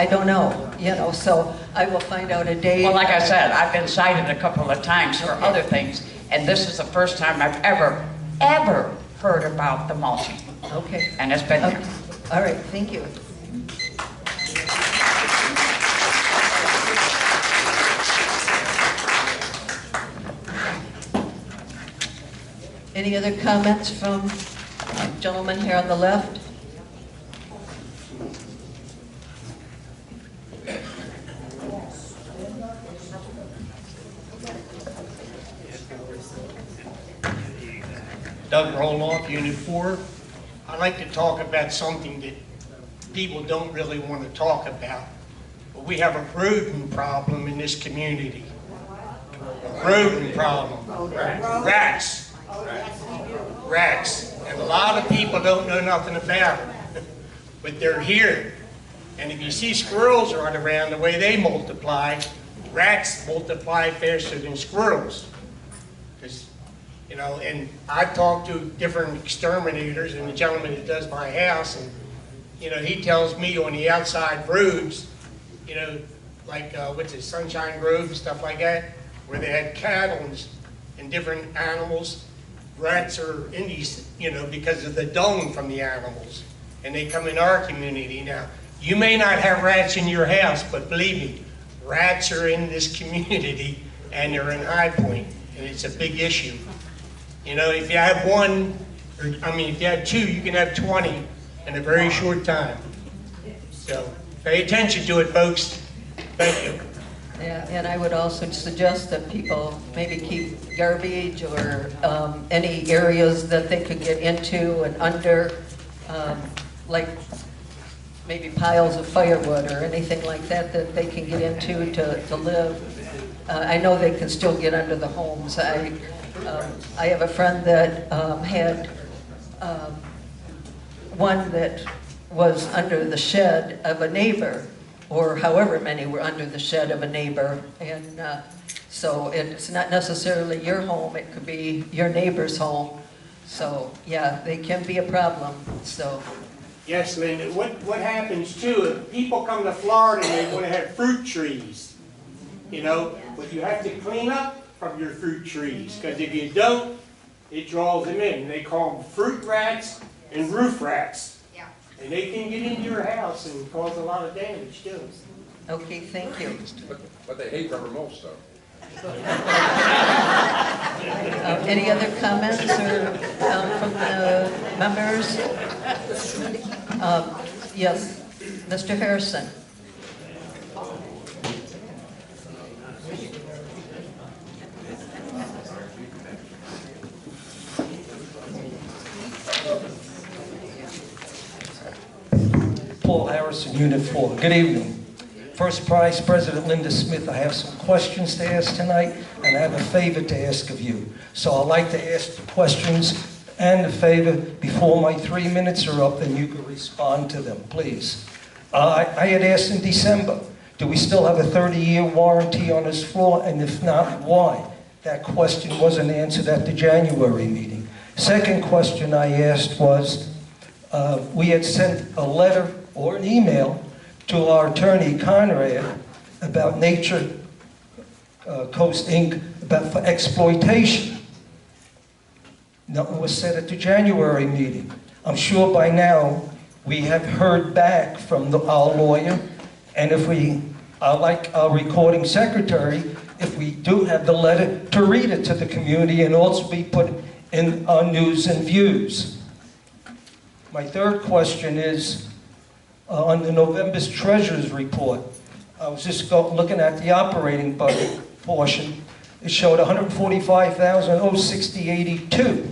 I don't know, you know, so I will find out a date. Well, like I said, I've been cited a couple of times for other things, and this is the first time I've ever heard about the mulching. Okay. And it's been there. All right, thank you. Any other comments from gentlemen here on the left? Doug Roloff, Unit 4. I'd like to talk about something that people don't really want to talk about. But we have a rodent problem in this community. A rodent problem. Rats. Rats. And a lot of people don't know nothing about it. But they're here. And if you see squirrels running around the way they multiply, rats multiply faster than squirrels. You know, and I've talked to different exterminators, and the gentleman that does my house, and, you know, he tells me on the outside roads, you know, like, Sunshine Grove and stuff like that, where they had cattle and different animals, rats are in these, you know, because of the dung from the animals, and they come in our community. Now, You may not have rats in your house, but believe me, rats are in this community and they're in High Point, and it's a big issue. You know, if you have one, or, I mean, if you have two, you can have 20 in a very short time. So pay attention to it, folks. Thank you. Yeah, and I would also suggest that people maybe keep garbage or any areas that they could get into and under, like maybe piles of firewood or anything like that that they can get into to live. I know they can still get under the homes. I have a friend that had one that was under the shed of a neighbor, or however many were under the shed of a neighbor. And so it's not necessarily your home, it could be your neighbor's home. So yeah, they can be a problem, so. Yes, Linda, what happens too, if people come to Florida and they want to have fruit trees, you know, but you have to clean up from your fruit trees, because if you don't, it draws them in. They call them fruit rats and roof rats. And they can get into your house and cause a lot of damage too. Okay, thank you. But they hate rubber mulch though. Any other comments or from the members? Yes, Mr. Harrison. Paul Harrison, Unit 4. Good evening. First Vice President Linda Smith, I have some questions to ask tonight, and I have a favor to ask of you. So I'd like to ask the questions and the favor before my 3 minutes are up, and you can respond to them, please. I had asked in December, do we still have a 30-year warranty on this floor, and if not, why? That question wasn't answered at the January meeting. Second question I asked was, we had sent a letter or an email to our attorney, Conrad, about Nature Coast Inc., about for exploitation. Nothing was said at the January meeting. I'm sure by now we have heard back from our lawyer, and if we, like our recording secretary, if we do have the letter, to read it to the community and also be put in our news and views. My third question is, on the November's Treasurer's Report, I was just looking at the operating budget portion. It showed $145,060.82.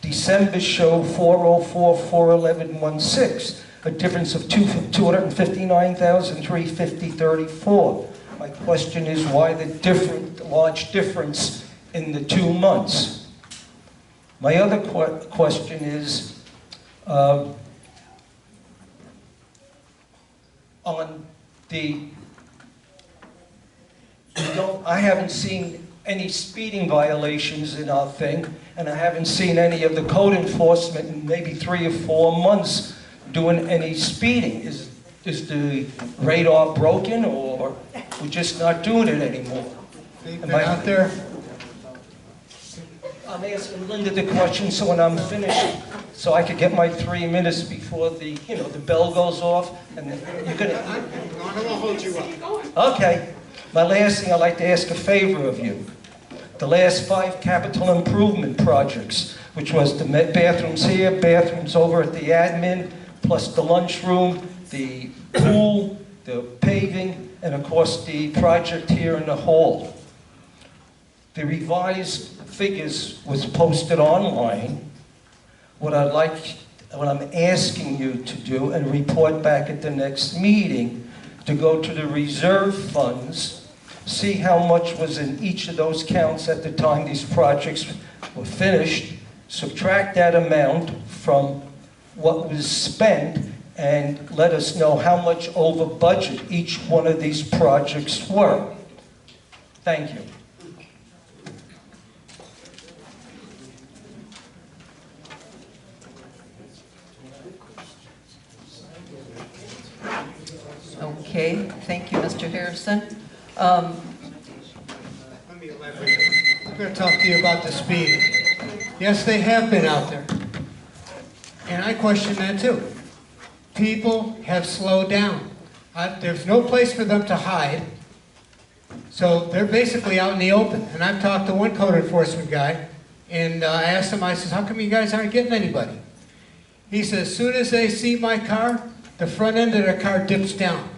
December showed $404,411.16, a difference of $259,350.34. My question is why the large difference in the 2 months? My other question is, on the, I haven't seen any speeding violations in our thing, and I haven't seen any of the code enforcement in maybe 3 or 4 months doing any speeding. Is the radar broken, or we're just not doing it anymore? Am I out there? I'm asking Linda the question, so when I'm finished, so I could get my 3 minutes before the, the bell goes off, and then you're gonna. I don't want to hold you up. Okay. My last thing, I'd like to ask a favor of you. The last 5 capital improvement projects, which was the bathrooms here, bathrooms over at the admin, plus the lunchroom, the pool, the paving, and of course the project here in the hall. The revised figures was posted online. What I'm asking you to do and report back at the next meeting, to go to the reserve funds, see how much was in each of those counts at the time these projects were finished, subtract that amount from what was spent, and let us know how much over budget each one of these projects were. Thank you. Okay, thank you, Mr. Harrison. Let me elaborate. I'm going to talk to you about the speed. Yes, they have been out there. And I question that too. people have slowed down. There's no place for them to hide. So they're basically out in the open. And I've talked to one code enforcement guy, and I asked him, I says, how come you guys aren't getting anybody? He says, as soon as they see my car, the front end of their car dips down.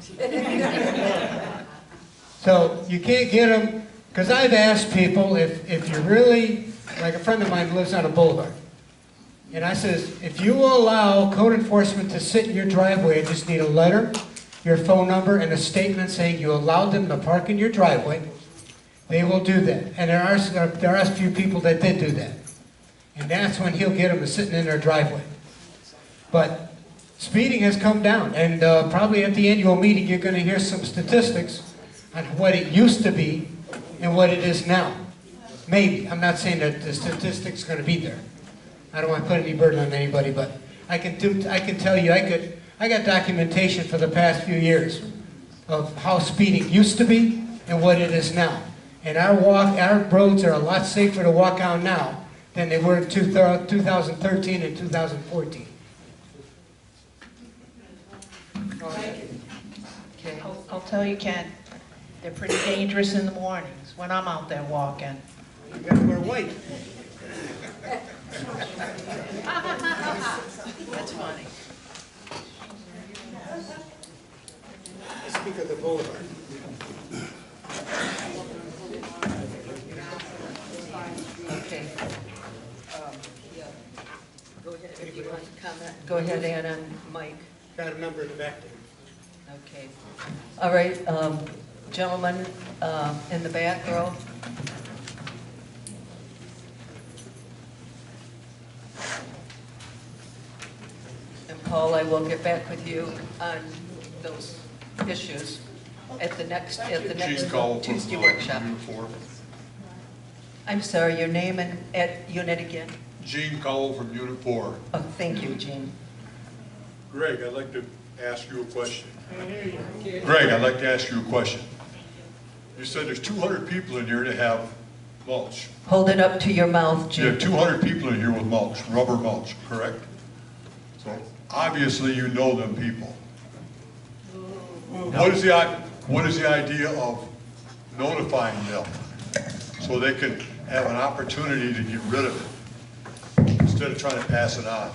So you can't get them, because I've asked people if you're really, like a friend of mine lives on a boulevard, and I says, if you will allow code enforcement to sit in your driveway and just need a letter, your phone number, and a statement saying you allowed them to park in your driveway, they will do that. And there are a few people that did do that. And that's when he'll get them to sitting in their driveway. But speeding has come down, and probably at the annual meeting you're going to hear some statistics on what it used to be and what it is now. Maybe. I'm not saying that the statistics are going to be there. I don't want to put any burden on anybody, but I can tell you I got documentation for the past few years of how speeding used to be and what it is now. And our roads are a lot safer to walk on now than they were in 2013 and 2014. Okay. I'll tell you, Ken, they're pretty dangerous in the mornings when I'm out there walking. You gotta wear white. That's funny. Speak of the boulevard. Okay. Go ahead, if you want to comment. Go ahead, Ann, and Mike. Got a number in the back there. Okay. All right, gentlemen in the back row. And Paul, I will get back with you on those issues at the next Tuesday workshop. I'm sorry, your name and at unit again? Gene Cowell from Unit 4. Oh, thank you, Gene. Greg, I'd like to ask you a question. Greg, I'd like to ask you a question. You said there's 200 people in here that have mulch. Hold it up to your mouth, Gene. You have 200 people in here with mulch, rubber mulch, correct? So obviously you know them people. What is the idea of notifying them so they can have an opportunity to get rid of it instead of trying to pass it on?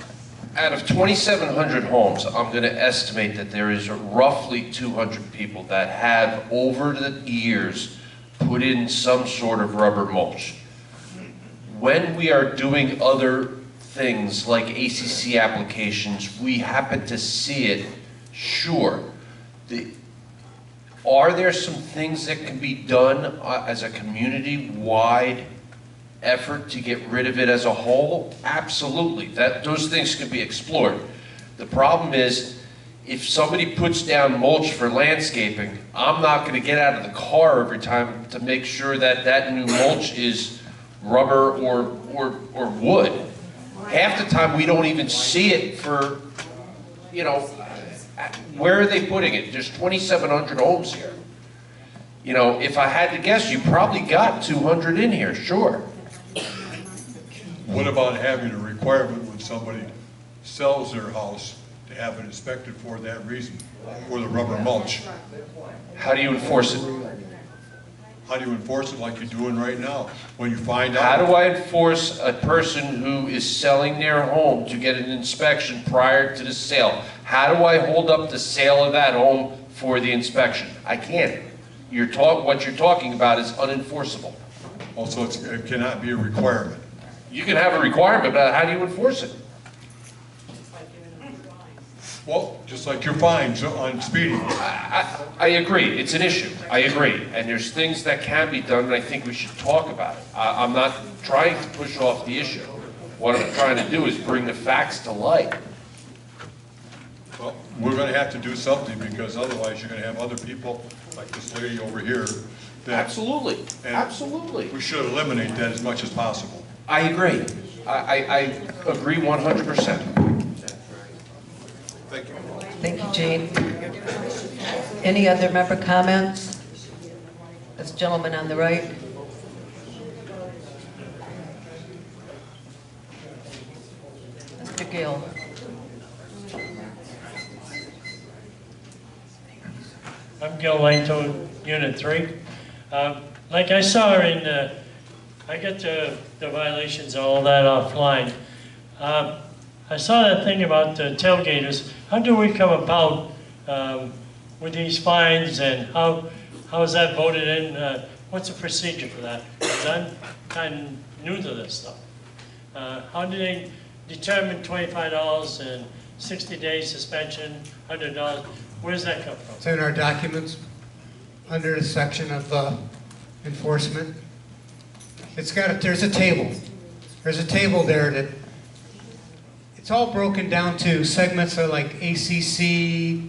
Out of 2,700 homes, I'm going to estimate that there is roughly 200 people that have, over the years, put in some sort of rubber mulch. When we are doing other things like ACC applications, we happen to see it, sure. Are there some things that can be done as a community-wide effort to get rid of it as a whole? Absolutely. Those things can be explored. The problem is, if somebody puts down mulch for landscaping, I'm not going to get out of the car every time to make sure that that new mulch is rubber or wood. Half the time we don't even see it for, you know, where are they putting it? There's 2,700 homes here. You know, if I had to guess, you probably got 200 in here, sure. What about having a requirement when somebody sells their house to have it inspected for that reason, for the rubber mulch? How do you enforce it? How do you enforce it like you're doing right now? When you find out... How do I enforce a person who is selling their home to get an inspection prior to the sale? How do I hold up the sale of that home for the inspection? I can't. What you're talking about is unenforceable. Also, it cannot be a requirement. You can have a requirement, but how do you enforce it? Well, just like your fines on speeding. I agree. It's an issue. I agree. And there's things that can be done, and I think we should talk about it. I'm not trying to push off the issue. What I'm trying to do is bring the facts to light. Well, we're going to have to do something, because otherwise you're going to have other people like this lady over here. Absolutely. Absolutely. We should eliminate that as much as possible. I agree. I agree 100%. Thank you. Thank you, Gene. Any other member comments? This gentleman on the right. Mr. Gill. I'm Gil Langto, Unit 3. Like I saw in, I get the violations and all that offline. I saw that thing about the tailgaters. How do we come about with these fines, and how is that voted in? What's the procedure for that? Because I'm kind of new to this stuff. How do they determine $25 and 60-day suspension, $100? Where does that come from? It's in our documents, under the section of enforcement. There's a table. There's a table there that, it's all broken down to segments of like ACC,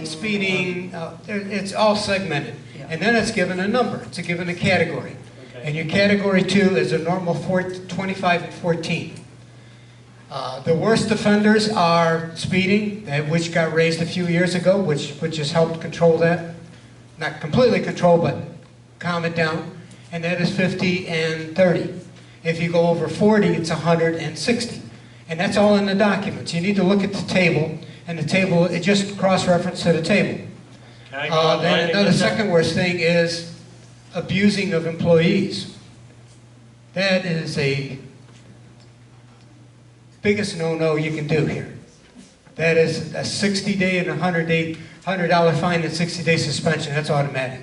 speeding, it's all segmented. And then it's given a number, it's given a category. And your category 2 is a normal 25 and 14. The worst offenders are speeding, which got raised a few years ago, which has helped control that. Not completely control, but calm it down. And that is 50 and 30. If you go over 40, it's 160. And that's all in the documents. You need to look at the table, and the table, it just cross-reference to the table. Then another second worst thing is abusing of employees. That is a biggest no-no you can do here. That is a 60-day and $100 fine and 60-day suspension. That's automatic.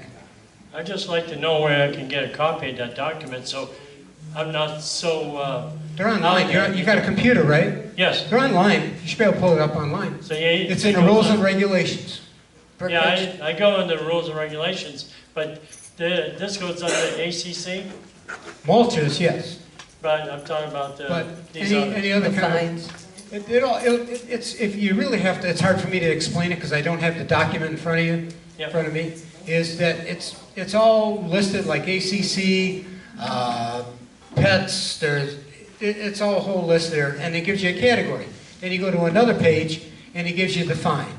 I'd just like to know where I can get a copy of that document, so I'm not so... They're online. You got a computer, right? Yes. They're online. You should be able to pull it up online. So, yeah, it's in the rules and regulations. Yeah, I go in the rules and regulations, but this goes under ACC? Mulches, yes. But I'm talking about these any other others. kind of... It's, if you really have to, it's hard for me to explain it because I don't have the document in front of you, in front of me, is that it's all listed like ACC, pets, it's all a whole list there, and it gives you a category. Then you go to another page, and it gives you the fine.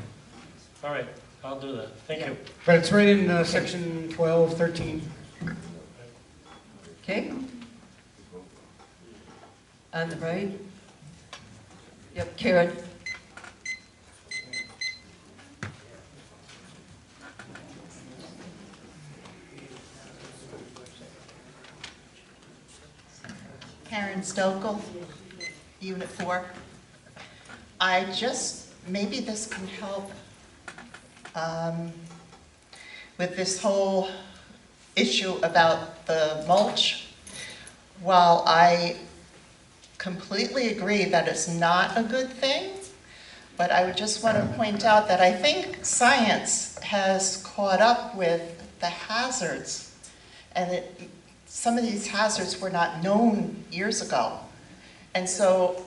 All right, I'll do that. Thank you. But it's right in section 12, 13. Okay. On the right. Yep, Karen. Karen Stokel, Unit 4. Maybe this can help with this whole issue about the mulch. While I completely agree that it's not a good thing, but I would just want to point out that I think science has caught up with the hazards, and some of these hazards were not known years ago. And so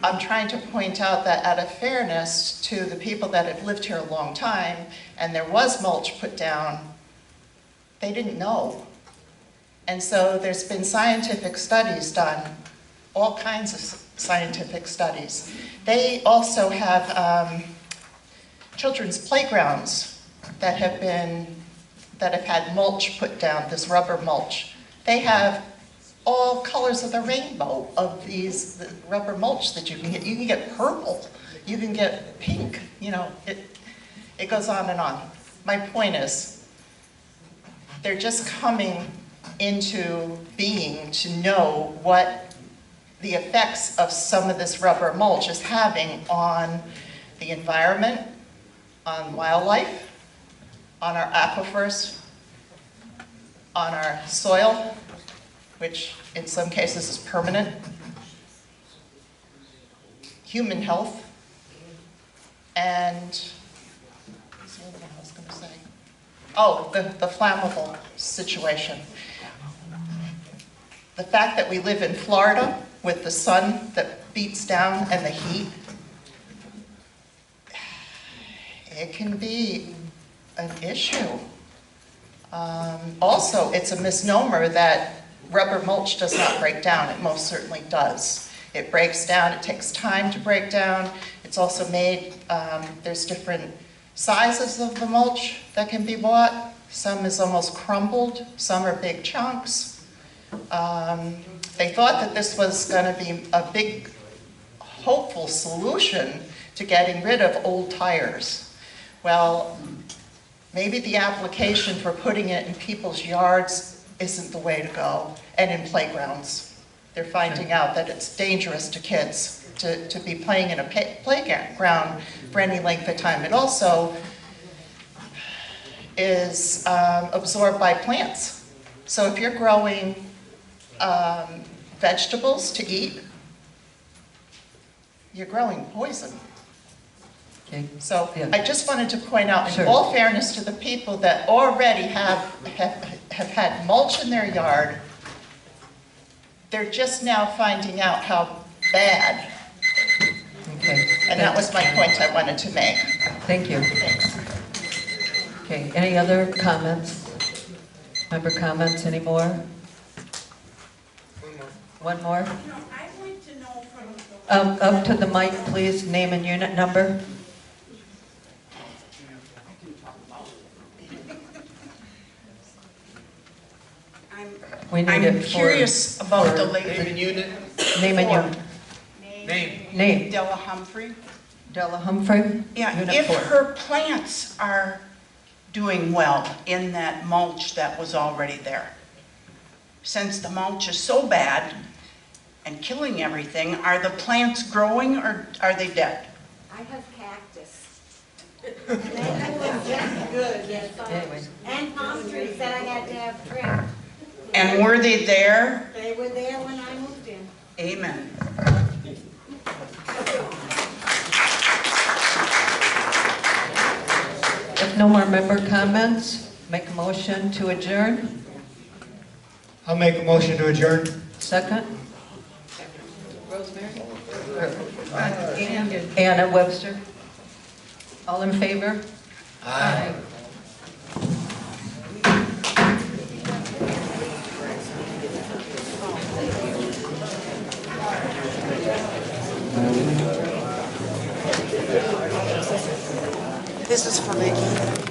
I'm trying to point out that out of fairness to the people that have lived here a long time, and there was mulch put down, they didn't know. And so there's been scientific studies done, all kinds of scientific studies. They also have children's playgrounds that have had mulch put down, this rubber mulch. They have all colors of the rainbow of the rubber mulch that you can get. You can get purple, you can get pink, it goes on and on. My point is, they're just coming into being to know what the effects of some of this rubber mulch is having on the environment, on wildlife, on our aquifers, on our soil, which in some cases is permanent, human health, and what's the other one I was going to say? Oh, the flammable situation. The fact that we live in Florida with the sun that beats down and the heat, it can be an issue. Also, it's a misnomer that rubber mulch does not break down. It most certainly does. It breaks down. It takes time to break down. It's also made, there's different sizes of the mulch that can be bought. Some is almost crumbled. Some are big chunks. They thought that this was going to be a big, hopeful solution to getting rid of old tires. Well, maybe the application for putting it in people's yards isn't the way to go, and in playgrounds. They're finding out that it's dangerous to kids to be playing in a playground for any length of time. It also is absorbed by plants. So if you're growing vegetables to eat, you're growing poison. Okay. So Yeah. I just wanted to point out, in Sure. all fairness to the people that already have had mulch in their yard, they're just now finding out how bad. Okay. And that was my point I wanted to make. Thank you. Thanks. Okay, any other comments? Member comments anymore? One more? I'd like to know from the... Up to the mic, please, name and unit number. We need I'm it for- curious about the for- lady. Name and unit. Name and unit. Name. Della Humphrey. Della Humphrey? Yeah, Unit if 4. her plants are doing well in that mulch that was already there, since the mulch is so bad and killing everything, are the plants growing or are they dead? I have cactus. And they were just good, yes. Anyway. And palm trees that I had to have trimmed. And were they there? They were there when I moved in. Amen. If no more member comments, make a motion to adjourn. I'll make a motion to adjourn. Second? Rosemary? Anna Webster? All in favor? Aye. This is for Vicki.